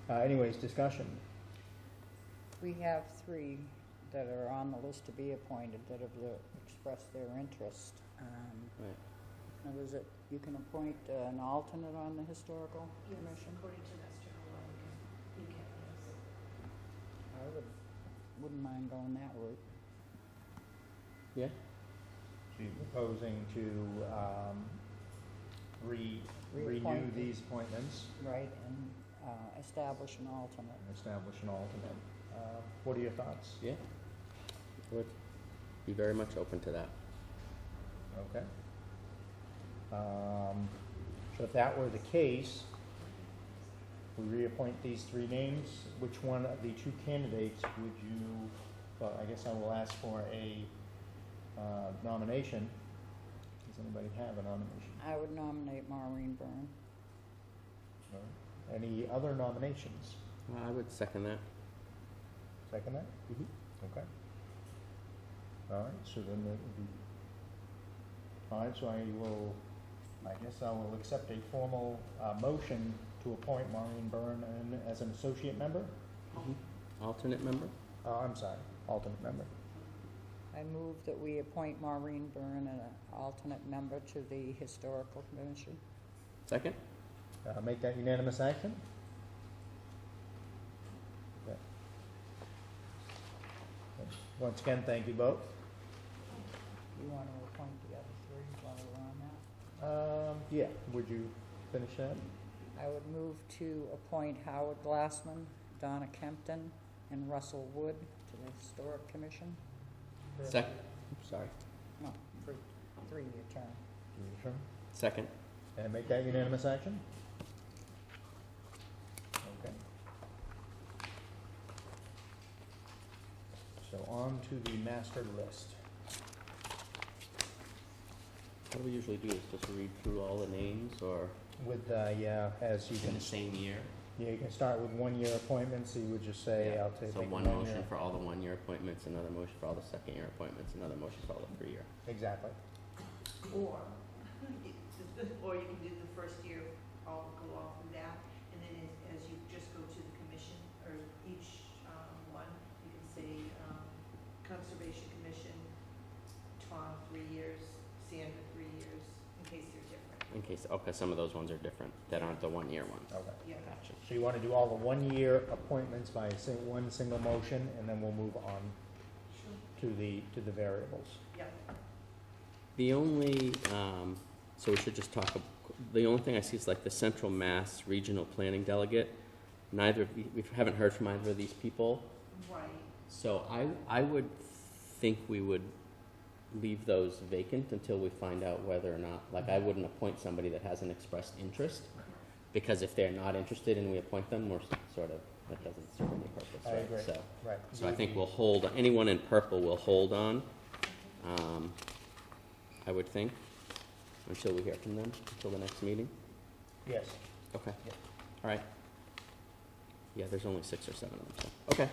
Anyways, discussion. We have 3 that are on the list to be appointed that have expressed their interest. Right. Now, is it, you can appoint an alternate on the Historical Commission? according to Mass General Law, you can, I wouldn't mind going that route. Yeah. So you're proposing to renew Reappoint. these appointments Right, and establish an alternate. and establish an alternate. What are your thoughts? Yeah. Would be very much open to that. Okay. So if that were the case, we reappoint these 3 names. Which one of the 2 candidates would you, well, I guess I will ask for a nomination. Does anybody have a nomination? I would nominate Maureen Byrne. No? Any other nominations? I would second that. Second that? Okay. All right, so then it would be, all right, so I guess I will accept a formal motion to appoint Maureen Byrne as an associate member. Alternate member? I'm sorry, alternate member. I move that we appoint Maureen Byrne an alternate member to the Historical Commission. Second? Make that unanimous action. Okay. Once again, thank you both. You want to appoint the other three while we're on that? Yeah, would you finish that? I would move to appoint Howard Glassman, Donna Kempton, and Russell Wood to the Historic Commission. Second? Sorry. No, for 3-year term. Sure. Second? And make that unanimous action? Okay. So on to the master list. What do we usually do, is just read through all the names, or With, yeah, as you in can, the same year? yeah, you can start with 1-year appointments, so you would just say, Yeah. I'll take So make one a motion 1-year. for all the 1-year appointments, another motion for all the 2nd-year appointments, another motion for all the 3-year. Exactly. Or, or you can do the first year, all go off of that, and then as you just go to the commission, or each, one, you can say, Conservation Commission, 3 years, Sandra, 3 years, in case they're different. In case, okay, some of those ones are different, that aren't the 1-year ones. Okay. Yeah. Gotcha. So you want to do all the 1-year appointments by one single motion, and then we'll move on Sure. to the variables. Yeah. The only, so we should just talk, the only thing I see is like the Central Mass Regional Planning Delegate. Neither, we haven't heard from either of these people, Right. so I would think we would leave those vacant until we find out whether or not, like, I wouldn't appoint somebody that hasn't expressed interest, because if they're not interested and we appoint them, we're sort of, that doesn't serve any purpose, I right? agree. So, Right. so I think we'll hold, anyone in purple we'll hold on, I would think, until we hear from them, until the next meeting. Yes. Okay. Yeah. All right. Yeah, there's only 6 or 7 of them, so, okay.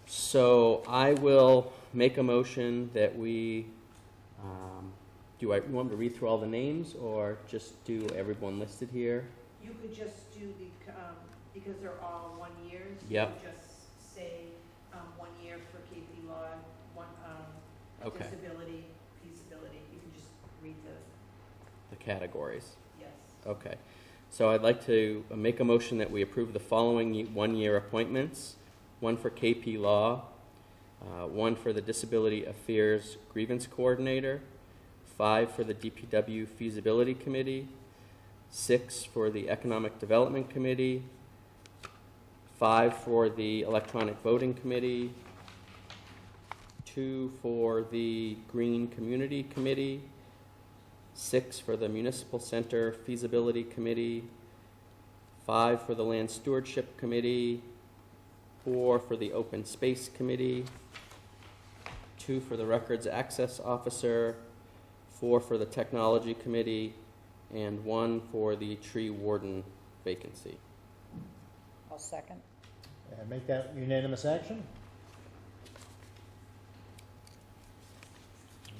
So I will make a motion that we, you want me to read through all the names, or just do everyone listed here? You could just do the, because they're all 1 year. Yep. You could just say, 1 year for KP Law, one, Okay. disability, feasibility, you can just read The categories. yes. Okay. So I'd like to make a motion that we approve the following 1-year appointments. 1 for KP Law, 1 for the Disability Affairs Grievance Coordinator, 5 for the DPW Feasibility Committee, 6 for the Economic Development Committee, 5 for the Electronic Voting Committee, 2 for the Green Community Committee, 6 for the Municipal Center Feasibility Committee, 5 for the Land Stewardship Committee, 4 for the Open Space Committee, 2 for the Records Access Officer, 4 for the Technology Committee, and 1 for the Tree Warden vacancy. I'll second. And make that unanimous action?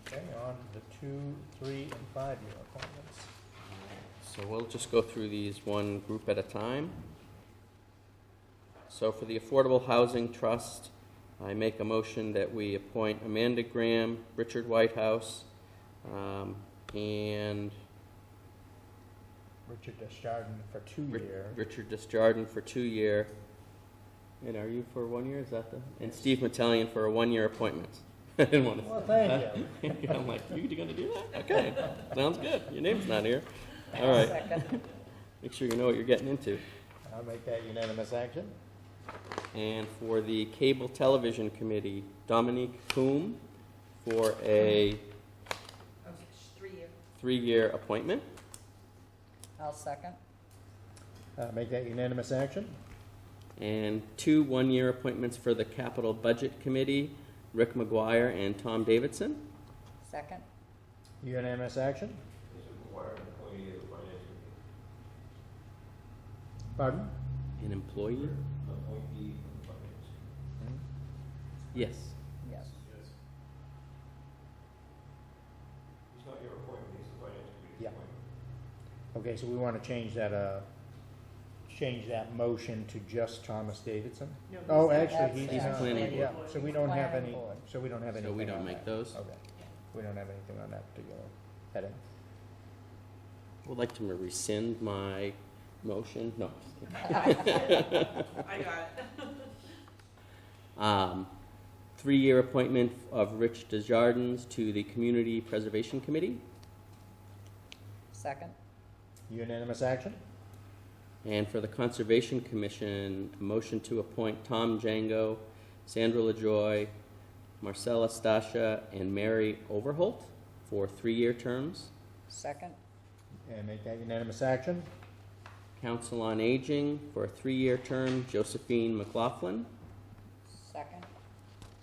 Okay, on to the 2, 3, and 5-year appointments. So we'll just go through these one group at a time. So for the Affordable Housing Trust, I make a motion that we appoint Amanda Graham, Richard Whitehouse, and Richard Desjardins for 2-year. Richard Desjardins for 2-year. And are you for 1 year? Is that the? And Steve Metellian for a 1-year appointment. I didn't want to. Well, thank you. I'm like, you gonna do that? Okay, sounds good. Your name's not here. All I'll right. second. Make sure you know what you're getting into. I'll make that unanimous action. And for the Cable Television Committee, Dominique Coombe for a 3 year. 3-year appointment. I'll second. Make that unanimous action. And 2 1-year appointments for the Capital Budget Committee, Rick McGuire and Tom Davidson. Second. Unanimous action. Pardon? An employee? Yes. Yes. Yeah. Okay, so we want to change that, change that motion to just Thomas Davidson? No, Oh, he's- actually, He's he's on, planning yeah, board. so we don't have Planning any, board. so we don't have So anything we don't on make that. those? Okay, we don't have anything on that particular heading. Would like to rescind my motion. No. I got it. 3-year appointment of Rich Desjardins to the Community Preservation Committee. Second? Unanimous action? And for the Conservation Commission, a motion to appoint Tom Django, Sandra LaJoy, Marcella Stasha, and Mary Overholt for 3-year terms. Second? And make that unanimous action? Council on Aging for a 3-year term, Josephine McLaughlin, Second?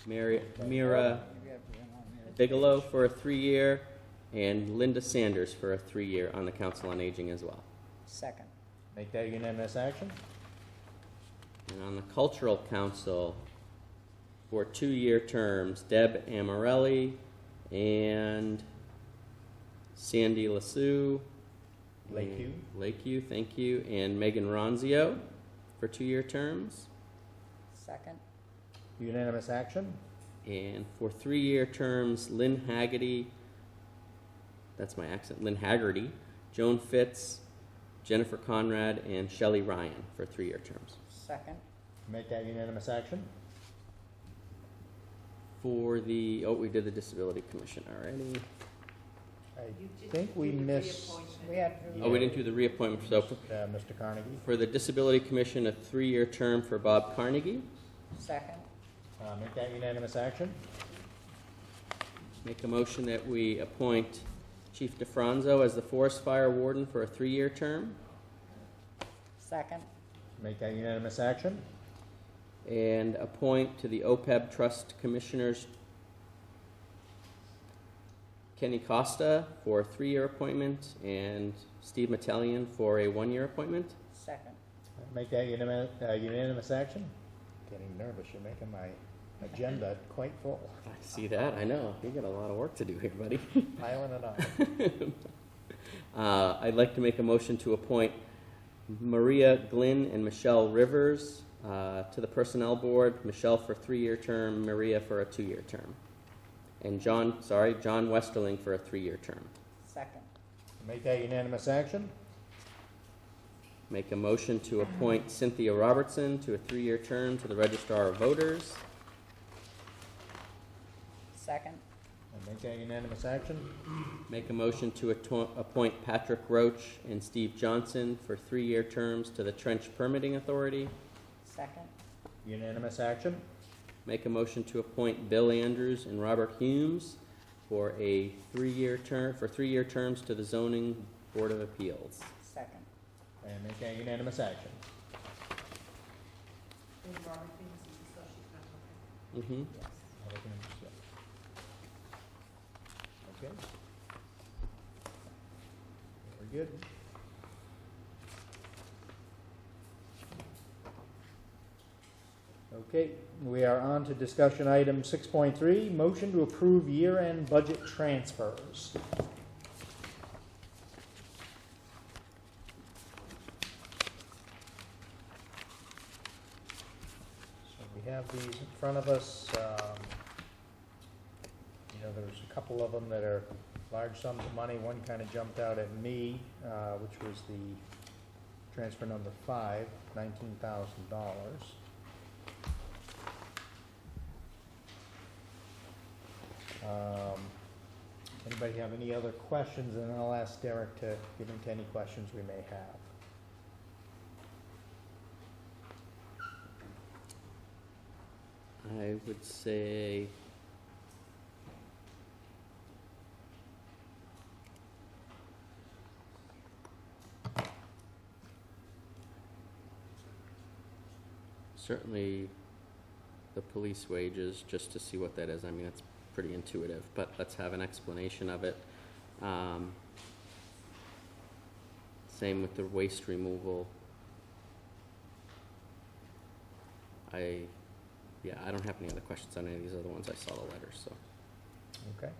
Mira You have been on there. Bigelow for a 3-year, and Linda Sanders for a 3-year on the Council on Aging as well. Second? Make that unanimous action? And on the Cultural Council for 2-year terms, Deb Amarelli and Sandy Lassou. Lakeview. Lakeview, thank you, and Megan Ronzio for 2-year terms. Second? Unanimous action? And for 3-year terms, Lynn Haggerty, that's my accent, Lynn Haggerty, Joan Fitz, Jennifer Conrad, and Shelley Ryan for 3-year terms. Second? Make that unanimous action? For the, we did the Disability Commission already. I You did think we do the missed, reappointment. We had. Oh, we didn't do the reappointment, so Mr. Carnegie. for the Disability Commission, a 3-year term for Bob Carnegie. Second? Make that unanimous action? Make a motion that we appoint Chief DeFranzo as the Forest Fire Warden for a 3-year term. Second? Make that unanimous action? And appoint to the OPEB Trust Commissioners Kenny Costa for a 3-year appointment and Steve Metellian for a 1-year appointment. Second? Make that unanimous action? Getting nervous, you're making my agenda quite full. I see that, I know. You got a lot of work to do here, buddy. Piling it on. I'd like to make a motion to appoint Maria Glynn and Michelle Rivers to the Personnel Board. Michelle for a 3-year term, Maria for a 2-year term. And John Westerling for a 3-year term. Second? Make that unanimous action? Make a motion to appoint Cynthia Robertson to a 3-year term to the Registrar of Voters. Second? And make that unanimous action? Make a motion to appoint Patrick Roach and Steve Johnson for 3-year terms to the Trench Permitting Authority. Second? Unanimous action? Make a motion to appoint Bill Andrews and Robert Humes for a 3-year terms to the Zoning Board of Appeals. Second? And make that unanimous action? And Robert thinks this is stuff she's not okay. Mm-hmm. Yes. Okay. Very good. Okay, we are on to discussion item 6.3, motion to approve year-end budget transfers. So we have these in front of us. There's a couple of them that are large sums of money. One kind of jumped out at me, which was the transfer number 5, $19,000. Anybody have any other questions? And I'll ask Derek to get into any questions we may have. I would say certainly the police wages, just to see what that is. I mean, it's pretty intuitive, but let's have an explanation of it. Same with the waste removal. I don't have any other questions on any of these other ones. I saw the letters, so. Okay.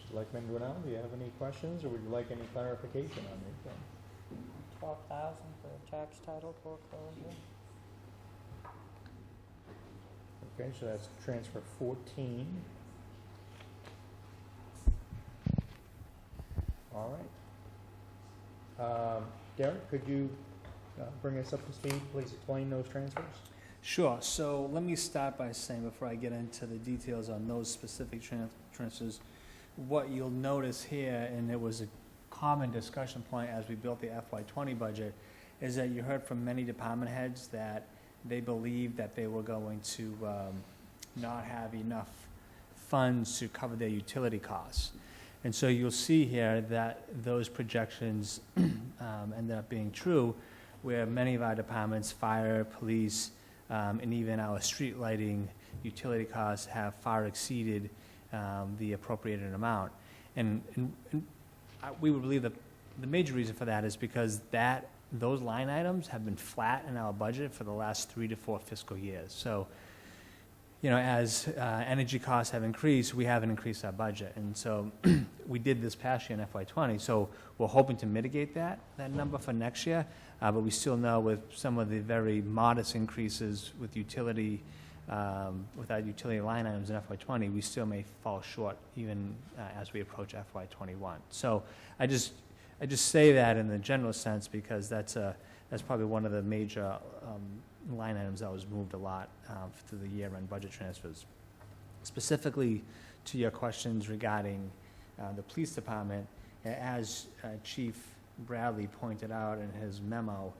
Selectman Dwinell, do you have any questions, or would you like any clarification on anything? $12,000 for a tax title foreclosure. Okay, so that's transfer 14. All right. Derek, could you bring us up to speed? Please explain those transfers. Sure, so let me start by saying, before I get into the details on those specific transfers, what you'll notice here, and it was a common discussion point as we built the FY20 budget, is that you heard from many department heads that they believed that they were going to not have enough funds to cover their utility costs. And so you'll see here that those projections ended up being true, where many of our departments, fire, police, and even our street lighting utility costs have far exceeded the appropriated amount. And we would believe that the major reason for that is because those line items have been flat in our budget for the last 3 to 4 fiscal years. So, as energy costs have increased, we haven't increased our budget. And so we did this past year in FY20. So we're hoping to mitigate that number for next year. But we still know with some of the very modest increases with with our utility line items in FY20, we still may fall short even as we approach FY21. So I just say that in the general sense because that's probably one of the major line items that was moved a lot through the year-end budget transfers. Specifically to your questions regarding the police department, as Chief Bradley pointed out in his memo,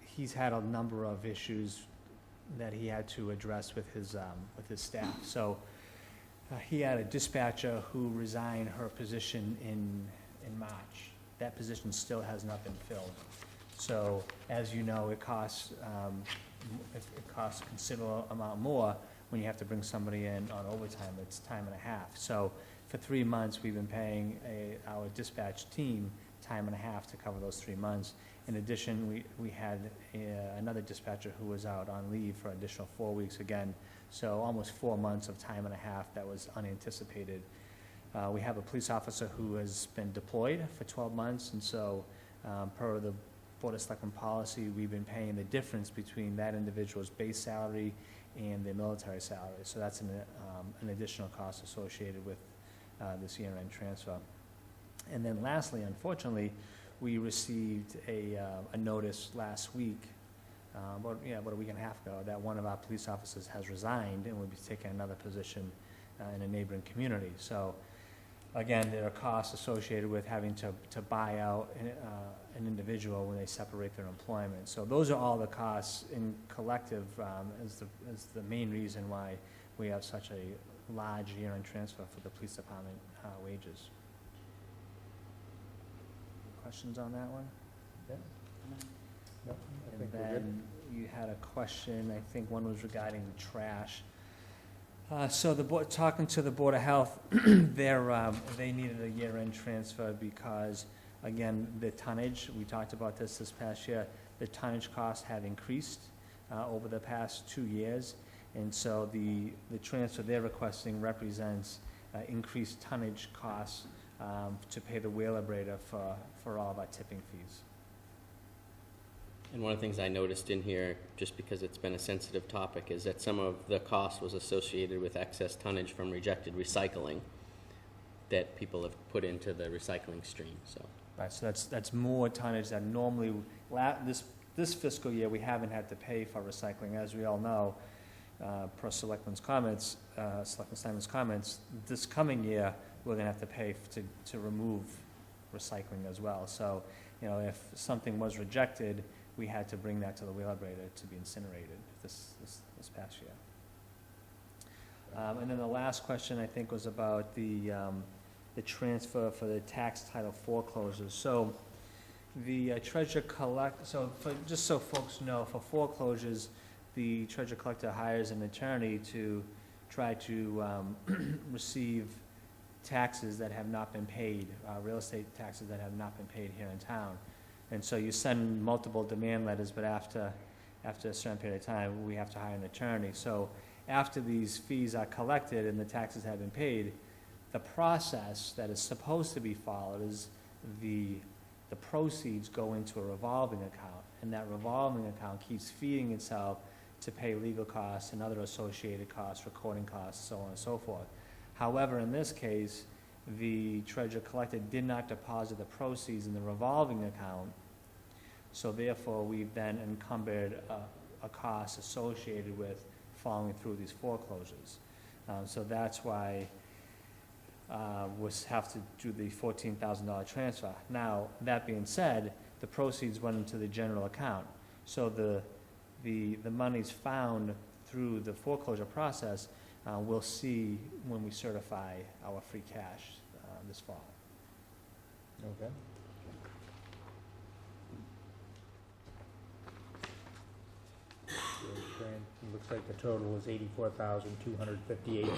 he's had a number of issues that he had to address with his staff. So he had a dispatcher who resigned her position in March. That position still has not been filled. So as you know, it costs a considerable amount more when you have to bring somebody in on overtime. It's time and a half. So for 3 months, we've been paying our dispatch team time and a half to cover those 3 months. In addition, we had another dispatcher who was out on leave for an additional 4 weeks again. So almost 4 months of time and a half that was unanticipated. We have a police officer who has been deployed for 12 months, and so per the Board of Selectmen policy, we've been paying the difference between that individual's base salary and their military salary. So that's an additional cost associated with this year-end transfer. And then lastly, unfortunately, we received a notice last week, about a week and a half ago, that one of our police officers has resigned and will be taking another position in a neighboring community. So again, there are costs associated with having to buy out an individual when they separate their employment. So those are all the costs in collective as the main reason why we have such a large year-end transfer for the police department wages. Questions on that one? Yeah. Yep, I And think we're good. then you had a question, I think one was regarding the trash. So talking to the Board of Health, they needed a year-end transfer because, again, the tonnage, we talked about this past year, the tonnage costs have increased over the past 2 years. And so the transfer they're requesting represents increased tonnage costs to pay the wheelabrator for all of our tipping fees. And one of the things I noticed in here, just because it's been a sensitive topic, is that some of the cost was associated with excess tonnage from rejected recycling that people have put into the recycling stream, so. Right, so that's more tonnage that normally, this fiscal year, we haven't had to pay for recycling. As we all know, per Selectman Simon's comments, this coming year, we're gonna have to pay to remove recycling as well. So, if something was rejected, we had to bring that to the wheelabrator to be incinerated this past year. And then the last question, I think, was about the transfer for the tax title foreclosures. So the treasurer just so folks know, for foreclosures, the treasurer collector hires an attorney to try to receive taxes that have not been paid, real estate taxes that have not been paid here in town. And so you send multiple demand letters, but after a certain period of time, we have to hire an attorney. So after these fees are collected and the taxes have been paid, the process that is supposed to be followed is the the proceeds go into a revolving account, and that revolving account keeps feeding itself to pay legal costs and other associated costs, recording costs, so on and so forth. However, in this case, the treasurer collector did not deposit the proceeds in the revolving account, so therefore we've then encumbered a cost associated with following through these foreclosures. So that's why we'll have to do the $14,000 transfer. Now, that being said, the proceeds went into the general account. So the monies found through the foreclosure process, we'll see when we certify our free cash this fall. Okay. It looks like the total is $84,258.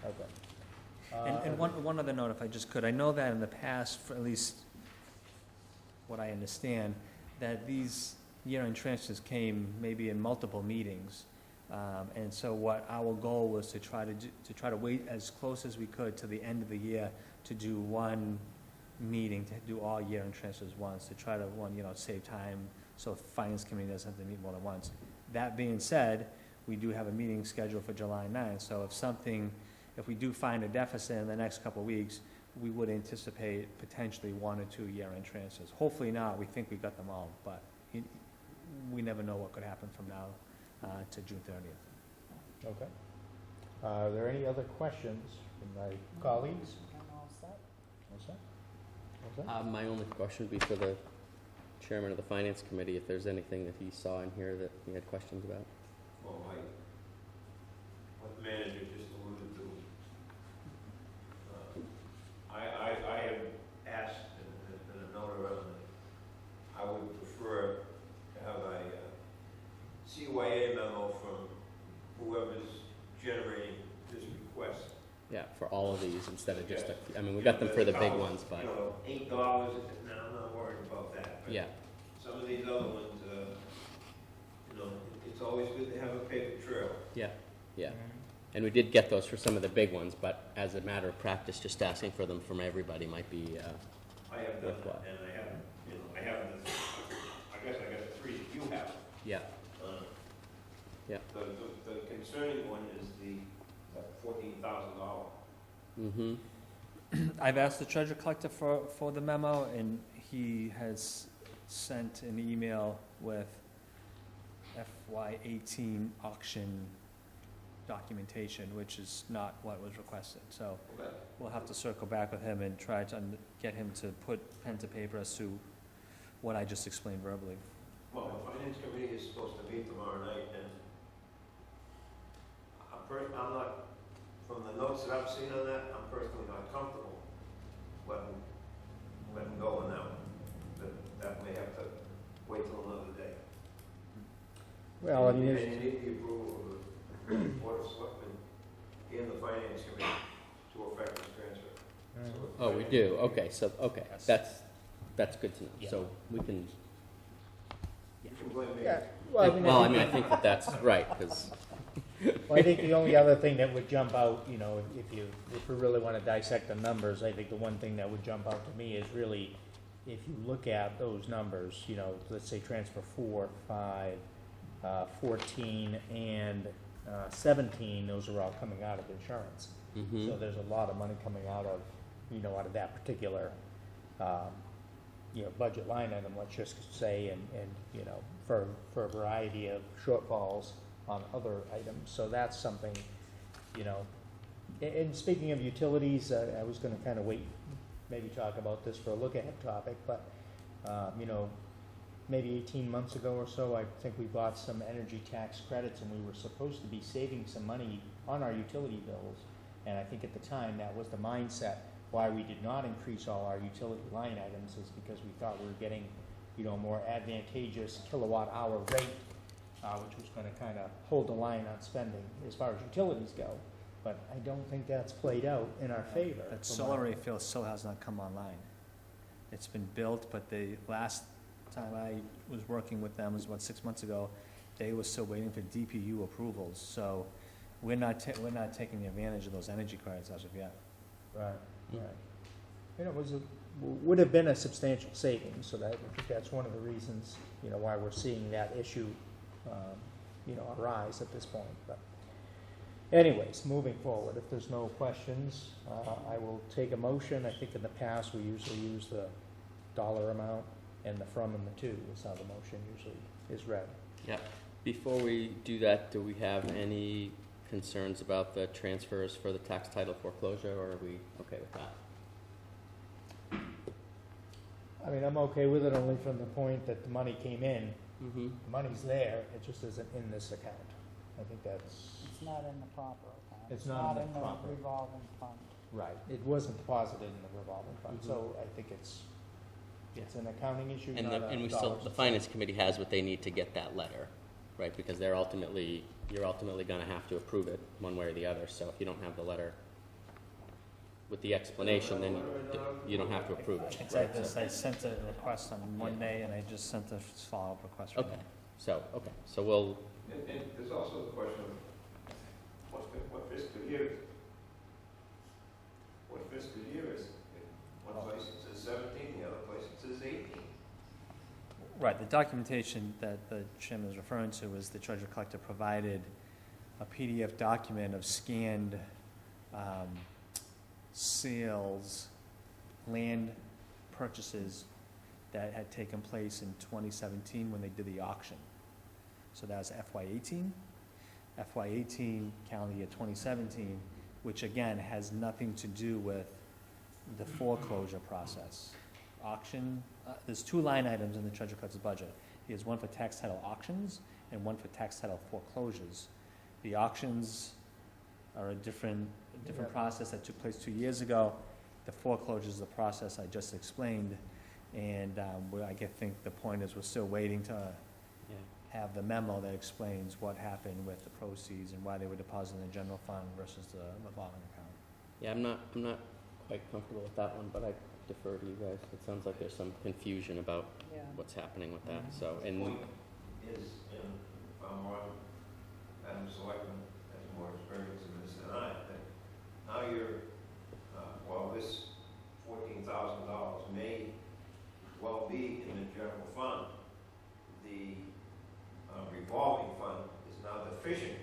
Okay. And one other note, if I just could, I know that in the past, for at least what I understand, that these year-end transfers came maybe in multiple meetings. And so what our goal was to try to wait as close as we could to the end of the year to do one meeting, to do all year-end transfers once, to try to, save time, so finance committee doesn't have to meet more than once. That being said, we do have a meeting scheduled for July 9th, so if we do find a deficit in the next couple of weeks, we would anticipate potentially 1 or 2 year-end transfers. Hopefully not, we think we got them all, but we never know what could happen from now to June 30th. Okay. Are there any other questions from my colleagues? I'm all set. All set? All set? My only question would be for the chairman of the finance committee, if there's anything that he saw in here that he had questions about. Well, what the manager just alluded to. I have asked, and there's been a note around that I would prefer to have a CYA memo from whoever's generating this request. Yeah, for all of these instead of just, we got them for the big ones, but. $8, no, I'm not worried about that. But Yeah. some of these other ones, it's always good to have a paper trail. Yeah. And we did get those for some of the big ones, but as a matter of practice, just asking for them from everybody might be, I have done that, and I haven't, I guess I got the 3 that you have. yeah. Yeah. The concerning one is the $14,000. Mm-hmm. I've asked the treasurer collector for the memo, and he has sent an email with FY18 auction documentation, which is not what was requested. So Okay. we'll have to circle back with him and try to get him to put pen to paper as to what I just explained verbally. Well, the finance committee is supposed to meet tomorrow night, and I'm not, from the notes that I've seen on that, I'm personally not comfortable letting go on that one. That may have to wait till another day. Well, And you need the approval of the Board of Selectmen and the finance committee to effect this transfer. So Oh, we do, okay, Yes. that's good to know, Yeah. so we can, You can blame me. Yeah, I think that's right, because, well, I think the only other thing that would jump out, if we really want to dissect the numbers, I think the one thing that would jump out to me is really, if you look at those numbers, let's say transfer 4, 5, 14, and 17, those are all coming out of insurance. mm-hmm. So there's a lot of money coming out of, out of that particular, budget line item, let's just say, and for a variety of shortfalls on other items. So that's something, and speaking of utilities, I was gonna kind of wait, maybe talk about this for a look-ahead topic, but, maybe 18 months ago or so, I think we bought some energy tax credits, and we were supposed to be saving some money on our utility bills. And I think at the time, that was the mindset why we did not increase all our utility line items, is because we thought we were getting, more advantageous kilowatt hour rate, which was gonna kind of hold the line on spending as far as utilities go. But I don't think that's played out in our favor. That from solar what- array field still has not come online. It's been built, but the last time I was working with them was 6 months ago. They were still waiting for DPU approvals, so we're not taking advantage of those energy credits as of yet. Right, right. It was would have been a substantial savings, so that, I think that's one of the reasons, why we're seeing that issue, arise at this point. But anyways, moving forward, if there's no questions, I will take a motion. I think in the past, we usually use the dollar amount and the from and the to is how the motion usually is read. Yeah. Before we do that, do we have any concerns about the transfers for the tax title foreclosure, or are we okay with that? I mean, I'm okay with it only from the point that the money came in. Mm-hmm. The money's there, it just isn't in this account. I think that's, It's not in the proper account. It's not in the proper. Not in the revolving fund. right. It wasn't deposited in the revolving fund, so I think it's an accounting issue, And not the, a and we still, dollars the and finance committee has what they need to get that letter, right? Because you're ultimately gonna have to approve it one way or the other, so if you don't have the letter with the explanation, then you don't have to approve it. Except right? this, I sent a request on Monday, and I just sent a follow-up request. Okay, so we'll, And there's also the question of what fiscal year is it? What fiscal year is it? In one place it says 17, the other place it says 18. Right, the documentation that the chairman is referring to is the treasurer collector provided a PDF document of scanned sales, land purchases that had taken place in 2017 when they did the auction. So that was FY18. FY18, calendar year 2017, which again has nothing to do with the foreclosure process. Auction, there's two line items in the treasurer collector's budget. He has one for tax title auctions and one for tax title foreclosures. The auctions are a different process that took place 2 years ago. The foreclosure is the process I just explained, and I think the point is we're still waiting to have the memo that explains what happened with the proceeds and why they were deposited in the general fund versus the revolving account. yeah, I'm not quite comfortable with that one, but I defer to you guys. It sounds like there's some confusion about Yeah. what's happening with that, so, The and point is, and if I'm wrong, Madam Selectman has more experience in this than I, that now you're, while this $14,000 may well be in the general fund, the revolving fund is now deficient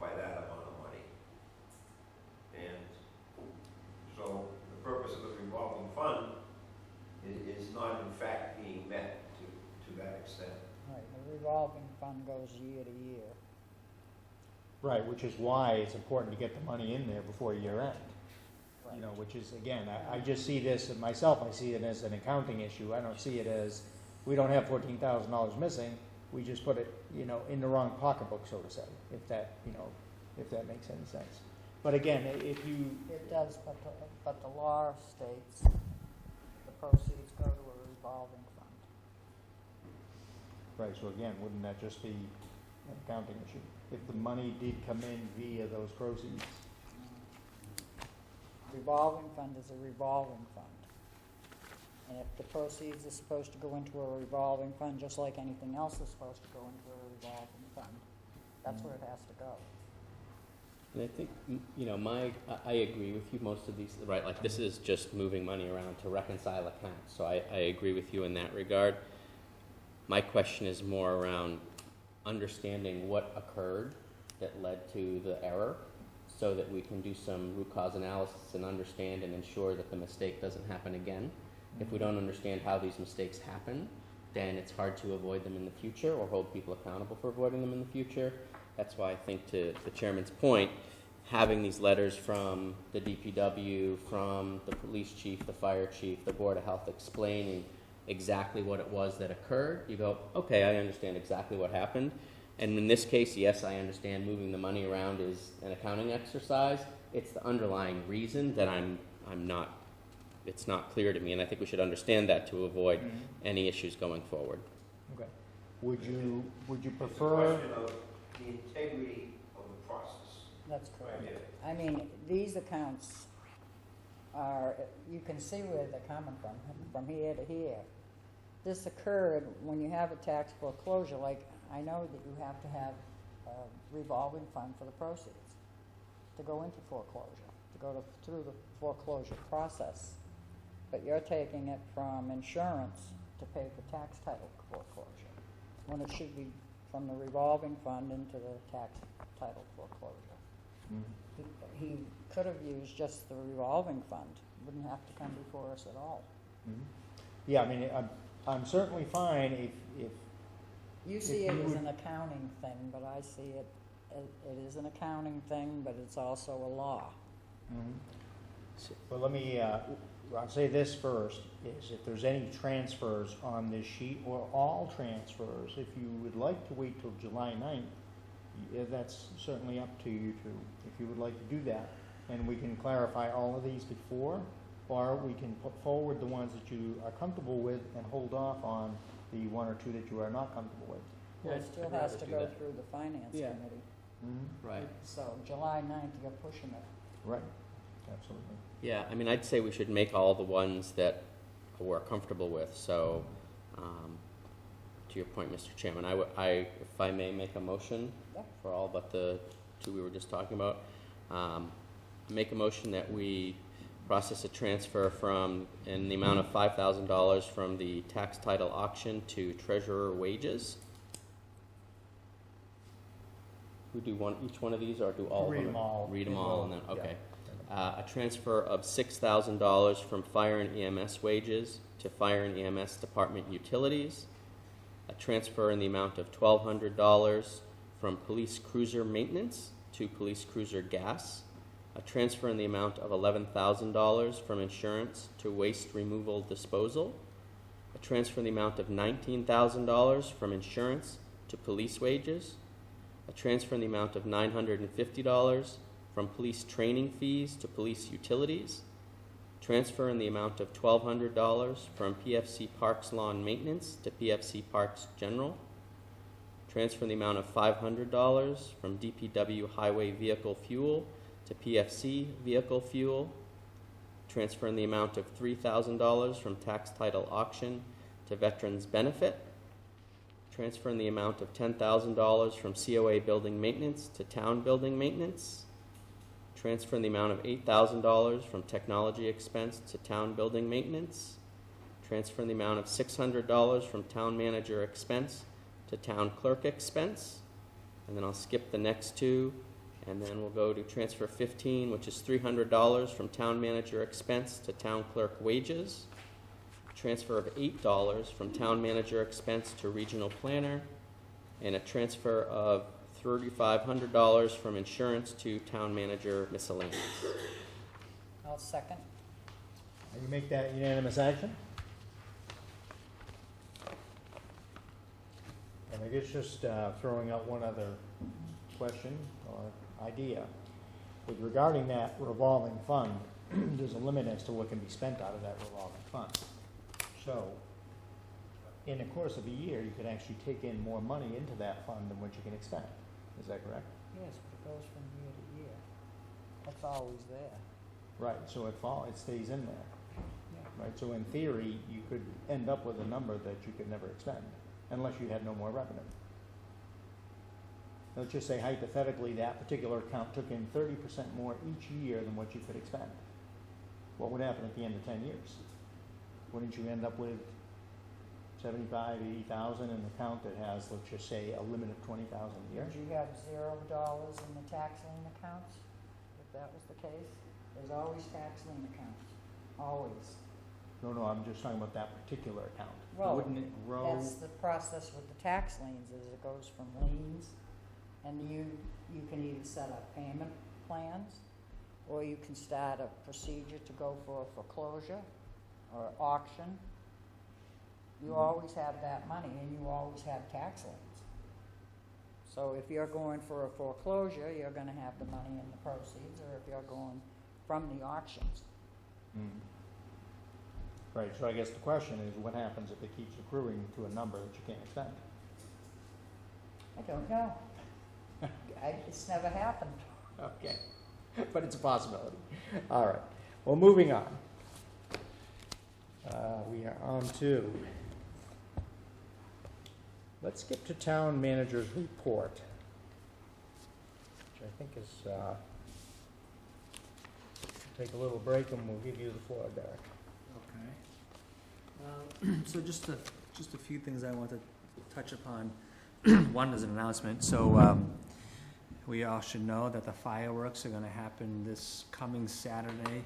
by that amount of money. And so the purpose of the revolving fund is not in fact being met to that extent. Right, the revolving fund goes year to year. Right, which is why it's important to get the money in there before year end. Which is, again, I just see this, myself, I see it as an accounting issue. I don't see it as, we don't have $14,000 missing, we just put it, in the wrong pocketbook, so to say, if that makes any sense. But again, if you, It does, but the law states the proceeds go to a revolving fund. right, so again, wouldn't that just be an accounting issue? If the money did come in via those proceeds? Revolving fund is a revolving fund. And if the proceeds are supposed to go into a revolving fund, just like anything else is supposed to go into a revolving fund, that's where it has to go. I think, I agree with you, most of these, right, like this is just moving money around to reconcile accounts, so I agree with you in that regard. My question is more around understanding what occurred that led to the error, so that we can do some root cause analysis and understand and ensure that the mistake doesn't happen again. If we don't understand how these mistakes happen, then it's hard to avoid them in the future or hold people accountable for avoiding them in the future. That's why I think, to the chairman's point, having these letters from the DPW, from the police chief, the fire chief, the Board of Health explaining exactly what it was that occurred, you go, okay, I understand exactly what happened. And in this case, yes, I understand moving the money around is an accounting exercise. It's the underlying reason that it's not clear to me, and I think we should understand that to avoid any issues going forward. Okay. Would you It's a prefer? question of the integrity of the process. That's correct. Right here. I mean, these accounts are, you can see where they're coming from here to here. This occurred when you have a tax foreclosure, like, I know that you have to have a revolving fund for the proceeds to go into foreclosure, to go through the foreclosure process. but you're taking it from insurance to pay for tax title foreclosure, when it should be from the revolving fund into the tax title foreclosure. He could have used just the revolving fund, wouldn't have to come before us at all. Yeah, I mean, I'm certainly fine if You see If it you as would- an accounting thing, but I see it, it is an accounting thing, but it's also a law. Well, let me, I'll say this first, is if there's any transfers on this sheet, or all transfers, if you would like to wait till July 9th, that's certainly up to you two, if you would like to do that. And we can clarify all of these before, or we can put forward the ones that you are comfortable with and hold off on the one or two that you are not comfortable with. Well, it Yeah, still I'd has rather to do go that. through the finance Yeah. committee. Right. So July 9th, you're pushing it. Right, absolutely. Yeah, I mean, I'd say we should make all the ones that we're comfortable with, so, to your point, Mr. Chairman, if I may make a motion Yeah. for all but the two we were just talking about, make a motion that we process a transfer in the amount of $5,000 from the tax title auction to treasurer wages. We do each one of these, or do all of them? Read them all. Read them all, and then, Yeah. okay. A transfer of $6,000 from fire and EMS wages to fire and EMS department utilities. A transfer in the amount of $1,200 from police cruiser maintenance to police cruiser gas. A transfer in the amount of $11,000 from insurance to waste removal disposal. A transfer in the amount of $19,000 from insurance to police wages. A transfer in the amount of $950 from police training fees to police utilities. Transfer in the amount of $1,200 from PFC Parks Lawn Maintenance to PFC Parks General. Transfer in the amount of $500 from DPW Highway Vehicle Fuel to PFC Vehicle Fuel. Transfer in the amount of $3,000 from Tax Title Auction to Veterans Benefit. Transfer in the amount of $10,000 from COA Building Maintenance to Town Building Maintenance. Transfer in the amount of $8,000 from technology expense to town building maintenance. Transfer in the amount of $600 from town manager expense to town clerk expense. And then I'll skip the next two, and then we'll go to transfer 15, which is $300 from town manager expense to town clerk wages. Transfer of $8 from town manager expense to regional planner, and a transfer of $3,500 from insurance to town manager miscellaneous. I'll second. You make that unanimous action? And I guess just throwing out one other question or idea. With regarding that revolving fund, there's a limit as to what can be spent out of that revolving fund. So, in the course of a year, you could actually take in more money into that fund than what you can expend. Is that correct? Yes, but it goes from year to year. That's always there. Right, so it stays in there. Right, so in theory, you could end up with a number that you could never expend, unless you had no more revenue. Let's just say hypothetically, that particular account took in 30% more each year than what you could expend. What would happen at the end of 10 years? Wouldn't you end up with 75, 80,000 in an account that has, let's just say, a limit of 20,000 a year? Did you have $0 in the tax lien accounts? If that was the case, there's always tax lien accounts, always. No, I'm just talking about that particular account. Well, Wouldn't it grow? That's the process with the tax liens, is it goes from liens, and you can either set up payment plans, or you can start a procedure to go for a foreclosure or auction. You always have that money, and you always have tax liens. So if you're going for a foreclosure, you're gonna have the money in the proceeds, or if you're going from the auctions. Right, so I guess the question is, what happens if it keeps accruing to a number that you can't expend? I don't know. It's never happened. Okay, but it's a possibility. All right, well, moving on. We are on to, let's skip to town manager's report, which I think is, take a little break and we'll give you the floor, Derek. Okay. So just a few things I want to touch upon. One is an announcement. So we all should know that the fireworks are going to happen this coming Saturday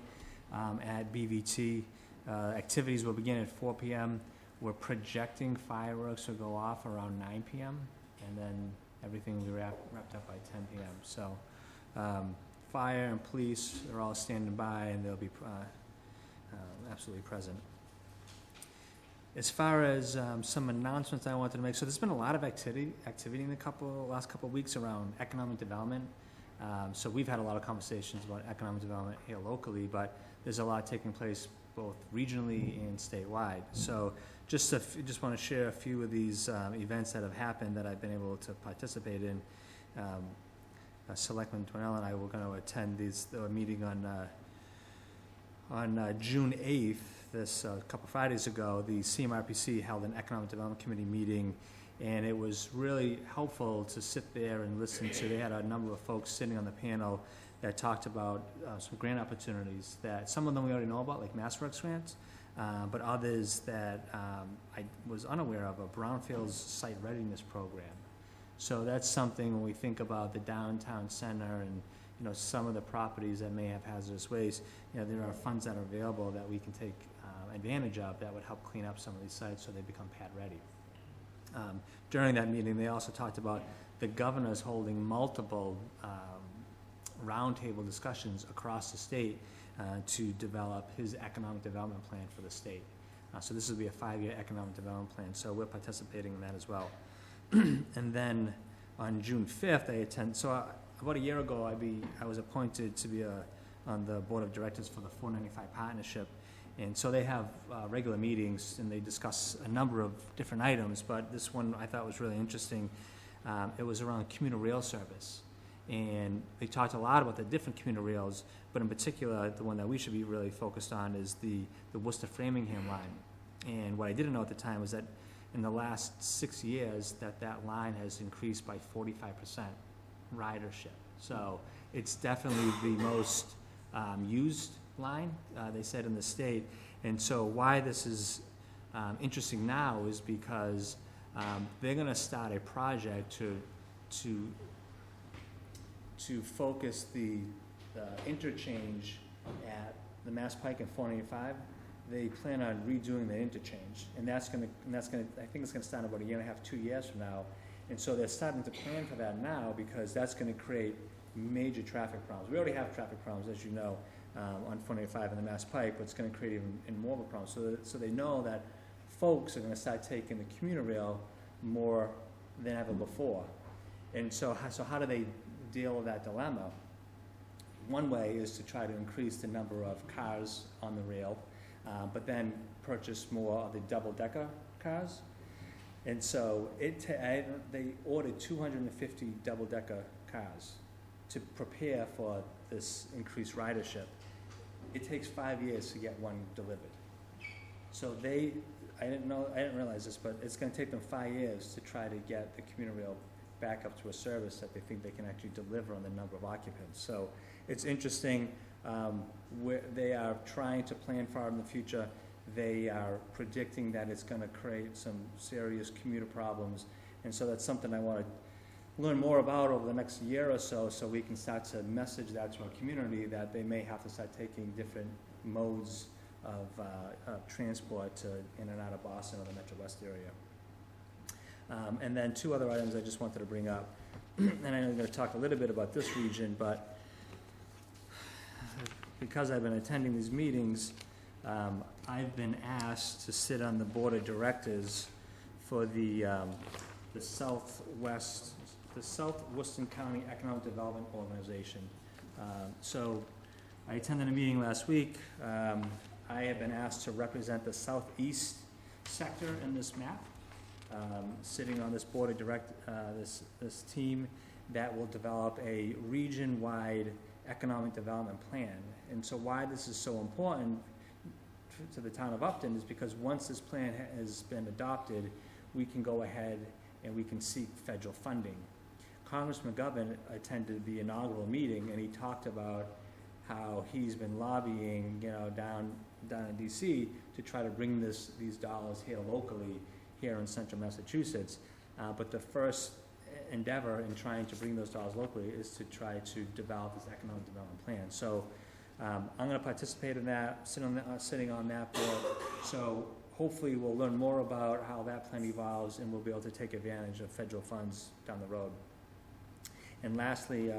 at BVT. Activities will begin at 4 p.m. We're projecting fireworks will go off around 9 p.m. and then everything will be wrapped up by 10 p.m. So fire and police are all standing by and they'll be absolutely present. As far as some announcements I wanted to make, so there's been a lot of activity in the last couple of weeks around economic development. So we've had a lot of conversations about economic development here locally, but there's a lot taking place both regionally and statewide. So just want to share a few of these events that have happened that I've been able to participate in. Selectmen Dwell and I were going to attend the meeting on June 8th. This couple Fridays ago, the CMRPC held an Economic Development Committee meeting, and it was really helpful to sit there and listen to. They had a number of folks sitting on the panel that talked about some grant opportunities that some of them we already know about, like MassWorks grants, but others that I was unaware of, a Brownfields Site Readiness Program. So that's something when we think about the downtown center and some of the properties that may have hazardous waste, there are funds that are available that we can take advantage of that would help clean up some of these sites so they become pad ready. During that meeting, they also talked about the governor's holding multiple roundtable discussions across the state to develop his economic development plan for the state. So this will be a 5-year economic development plan, so we're participating in that as well. And then on June 5th, about a year ago, I was appointed to be on the board of directors for the 495 Partnership. And so they have regular meetings and they discuss a number of different items, but this one I thought was really interesting. It was around commuter rail service. And they talked a lot about the different commuter rails, but in particular, the one that we should be really focused on is the Worcester-Framingham line. And what I didn't know at the time was that in the last 6 years, that line has increased by 45% ridership. So it's definitely the most used line, they said, in the state. And so why this is interesting now is because they're going to start a project to focus the interchange at the Mass Pike and 495. They plan on redoing the interchange, and that's going to I think it's going to start about 1.5 years, 2 years from now. And so they're starting to plan for that now because that's going to create major traffic problems. We already have traffic problems, as you know, on 495 and the Mass Pike, but it's going to create even more of a problem. So they know that folks are going to start taking the commuter rail more than ever before. And so how do they deal with that dilemma? One way is to try to increase the number of cars on the rail, but then purchase more of the double-decker cars. And so they ordered 250 double-decker cars to prepare for this increased ridership. It takes 5 years to get one delivered. So I didn't realize this, but it's going to take them 5 years to try to get the commuter rail back up to a service that they think they can actually deliver on the number of occupants. So it's interesting. They are trying to plan far in the future. They are predicting that it's going to create some serious commuter problems. And so that's something I want to learn more about over the next year or so we can start to message that to our community that they may have to start taking different modes of transport in and out of Boston or the Metro West area. And then 2 other items I just wanted to bring up. And I'm going to talk a little bit about this region, but because I've been attending these meetings, I've been asked to sit on the board of directors for the South Worcester County Economic Development Organization. So I attended a meeting last week. I have been asked to represent the southeast sector in this map, sitting on this board of this team that will develop a region-wide economic development plan. And so why this is so important to the town of Upton is because once this plan has been adopted, we can go ahead and we can seek federal funding. Congressman McGovern attended the inaugural meeting and he talked about how he's been lobbying, down in DC to try to bring these dollars here locally, here in central Massachusetts. But the first endeavor in trying to bring those dollars locally is to try to develop this economic development plan. So I'm gonna participate in that, sitting on that board. So hopefully we'll learn more about how that plan evolves, and we'll be able to take advantage of federal funds down the road. And lastly,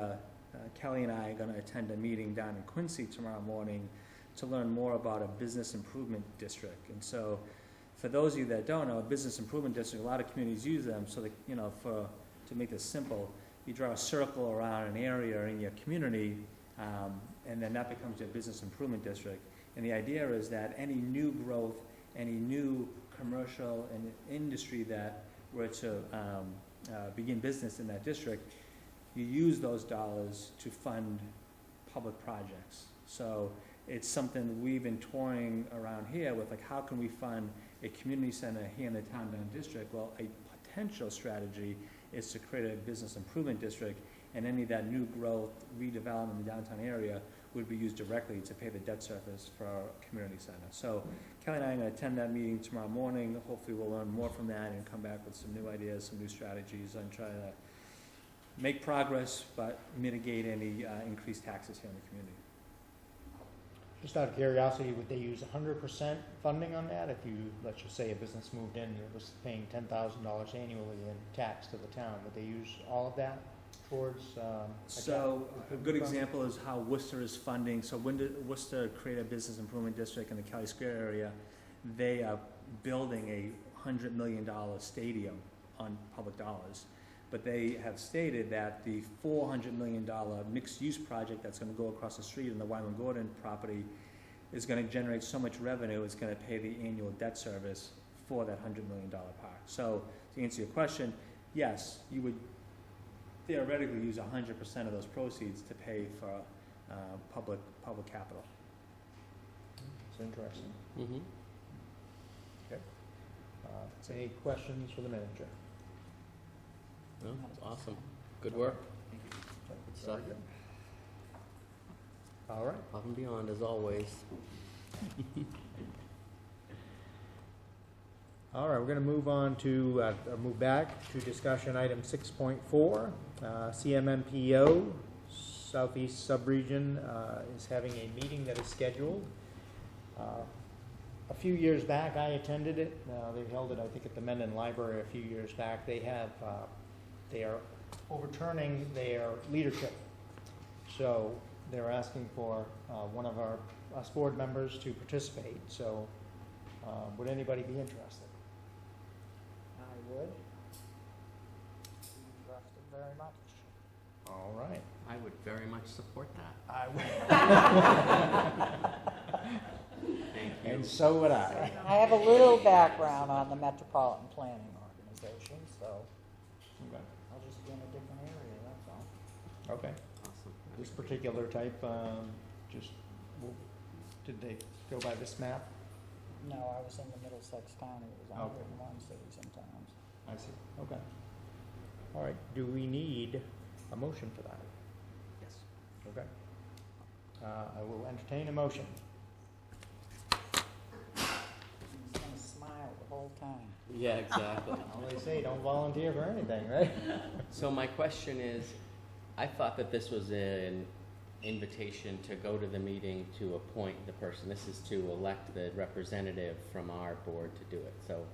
Kelly and I are gonna attend a meeting down in Quincy tomorrow morning to learn more about a business improvement district. And so, for those of you that don't know, a business improvement district, a lot of communities use them, so that, to make this simple, you draw a circle around an area in your community, and then that becomes your business improvement district. And the idea is that any new growth, any new commercial and industry that were to begin business in that district, you use those dollars to fund public projects. So it's something that we've been touring around here with, like, how can we fund a community center here in the town down district? Well, a potential strategy is to create a business improvement district, and any of that new growth, redevelopment in the downtown area would be used directly to pay the debt service for our community center. So Kelly and I are going to attend that meeting tomorrow morning. Hopefully we'll learn more from that and come back with some new ideas, some new strategies, and try to make progress, but mitigate any increased taxes here in the community. Just out of curiosity, would they use 100% funding on that? If you, let's just say a business moved in and it was paying $10,000 annually in tax to the town, would they use all of that towards? So a good example is how Worcester is funding. So when Worcester created a business improvement district in the Kelly Square area, they are building a $100 million stadium on public dollars. But they have stated that the $400 million mixed-use project that's going to go across the street in the Wyman Gordon property is going to generate so much revenue, it's going to pay the annual debt service for that $100 million park. So to answer your question, yes, you would theoretically use 100% of those proceeds to pay for public capital. It's interesting. Mm-hmm. Okay. Any questions for the manager? No, it's awesome. Good work. Good stuff. All right. Above and beyond, as always. All right, we're going to move on to, move back to discussion item 6.4. CMMPO, Southeast Subregion, is having a meeting that is scheduled. A few years back, I attended it. They held it, I think, at the Mendon Library a few years back. They have, they are overturning their leadership. So they're asking for one of us board members to participate. So would anybody be interested? I would. Interested very much. All right. I would very much support that. I would. Thank you. And so would I. I have a little background on the Metropolitan Planning Organization, so Okay. I'll just be in a different area, that's all. Okay. Awesome. This particular type, did they go by this map? No, I was in the Middlesex County, it was Okay. 101 cities and towns. I see. Okay. All right. Do we need a motion for that? Yes. Okay. I will entertain a motion. He's gonna smile the whole time. Yeah, exactly. All they say, don't volunteer for anything, right? So my question is, I thought that this was an invitation to go to the meeting to appoint the person. This is to elect the representative from our board to do it. So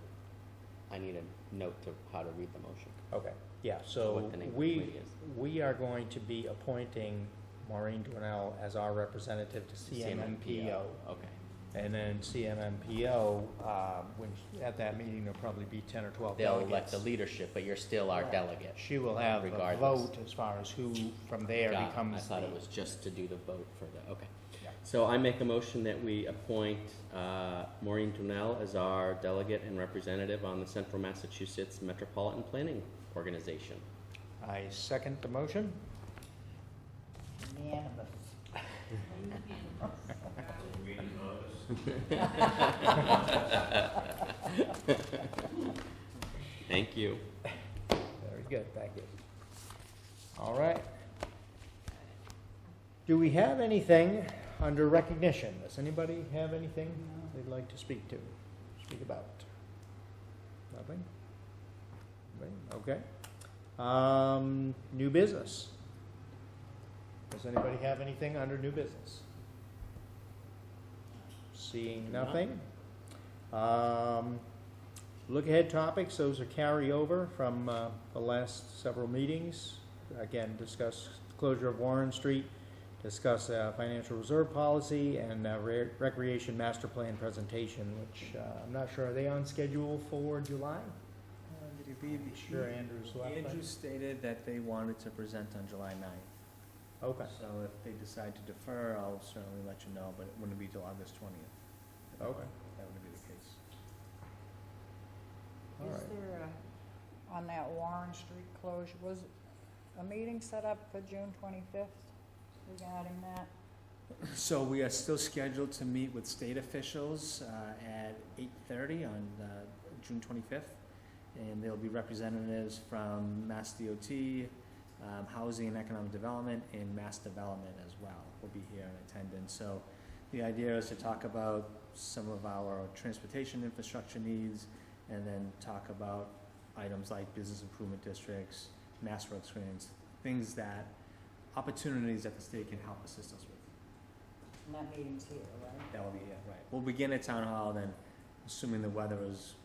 I need a note to how to read the motion. Okay. Yeah, so What the name of the committee is. we are going to be appointing Maureen Dwinell as our representative to CMMPO. Okay. And then CMMPO, at that meeting, there'll probably be 10 or 12 They'll delegates. elect the leadership, but you're still our Right. delegate. She will have a regardless. vote as far as who from there Got it. becomes I thought it the- was just to do the vote for the, okay. Yeah. So I make a motion that we appoint Maureen Dwinell as our delegate and representative on the Central Massachusetts Metropolitan Planning Organization. I second the motion. Unanimous. Thank you. Very good, thank you. All right. Do we have anything under recognition? Does anybody have anything they'd like to speak about? Nothing? Nobody? Okay. New business. Does anybody have anything under new business? Seeing nothing. Look ahead topics, those are carryover from the last several meetings. Again, discuss closure of Warren Street, discuss financial reserve policy, and recreation master plan presentation, which I'm not sure, are they on schedule for July? Sure, Andrew's left. Andrew stated that they wanted to present on July 9th. Okay. So if they decide to defer, I'll certainly let you know, but it wouldn't be till August 20th. Okay. That would be the case. All Is right. there on that Warren Street closure, was a meeting set up for June 25th regarding that? So we are still scheduled to meet with state officials at 8:30 on June 25th. And there'll be representatives from Mass DOT, Housing and Economic Development, and Mass Development as well will be here in attendance. So the idea is to talk about some of our transportation infrastructure needs, and then talk about items like business improvement districts, mass road screens, things that, opportunities that the state can help assist us with. And that meeting's here, right? That will be it, right. We'll begin at Town Hall, then, assuming the weather is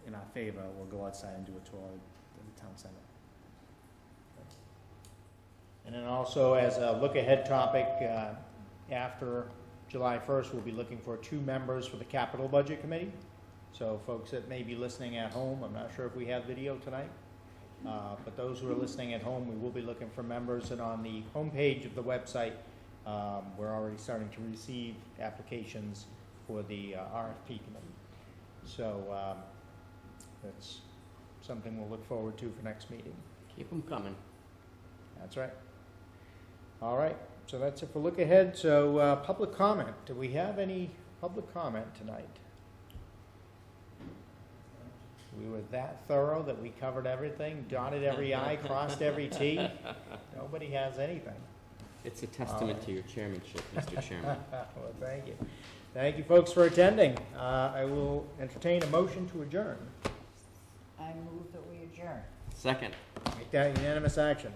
in our favor, we'll go outside and do a tour of the town center. And then also, as a look-ahead topic, after July 1st, we'll be looking for 2 members for the capital budget committee. So folks that may be listening at home, I'm not sure if we have video tonight, but those who are listening at home, we will be looking for members. And on the homepage of the website, we're already starting to receive applications for the RFP committee. So that's something we'll look forward to for next meeting. Keep them coming. That's right. All right, so that's it for look ahead. So public comment. Do we have any public comment tonight? We were that thorough that we covered everything, dotted every I, crossed every T. Nobody has anything. It's a testament to your chairmanship, Mr. Chairman. Well, thank you. Thank you, folks, for attending. I will entertain a motion to adjourn. I move that we adjourn. Second. Make that unanimous action.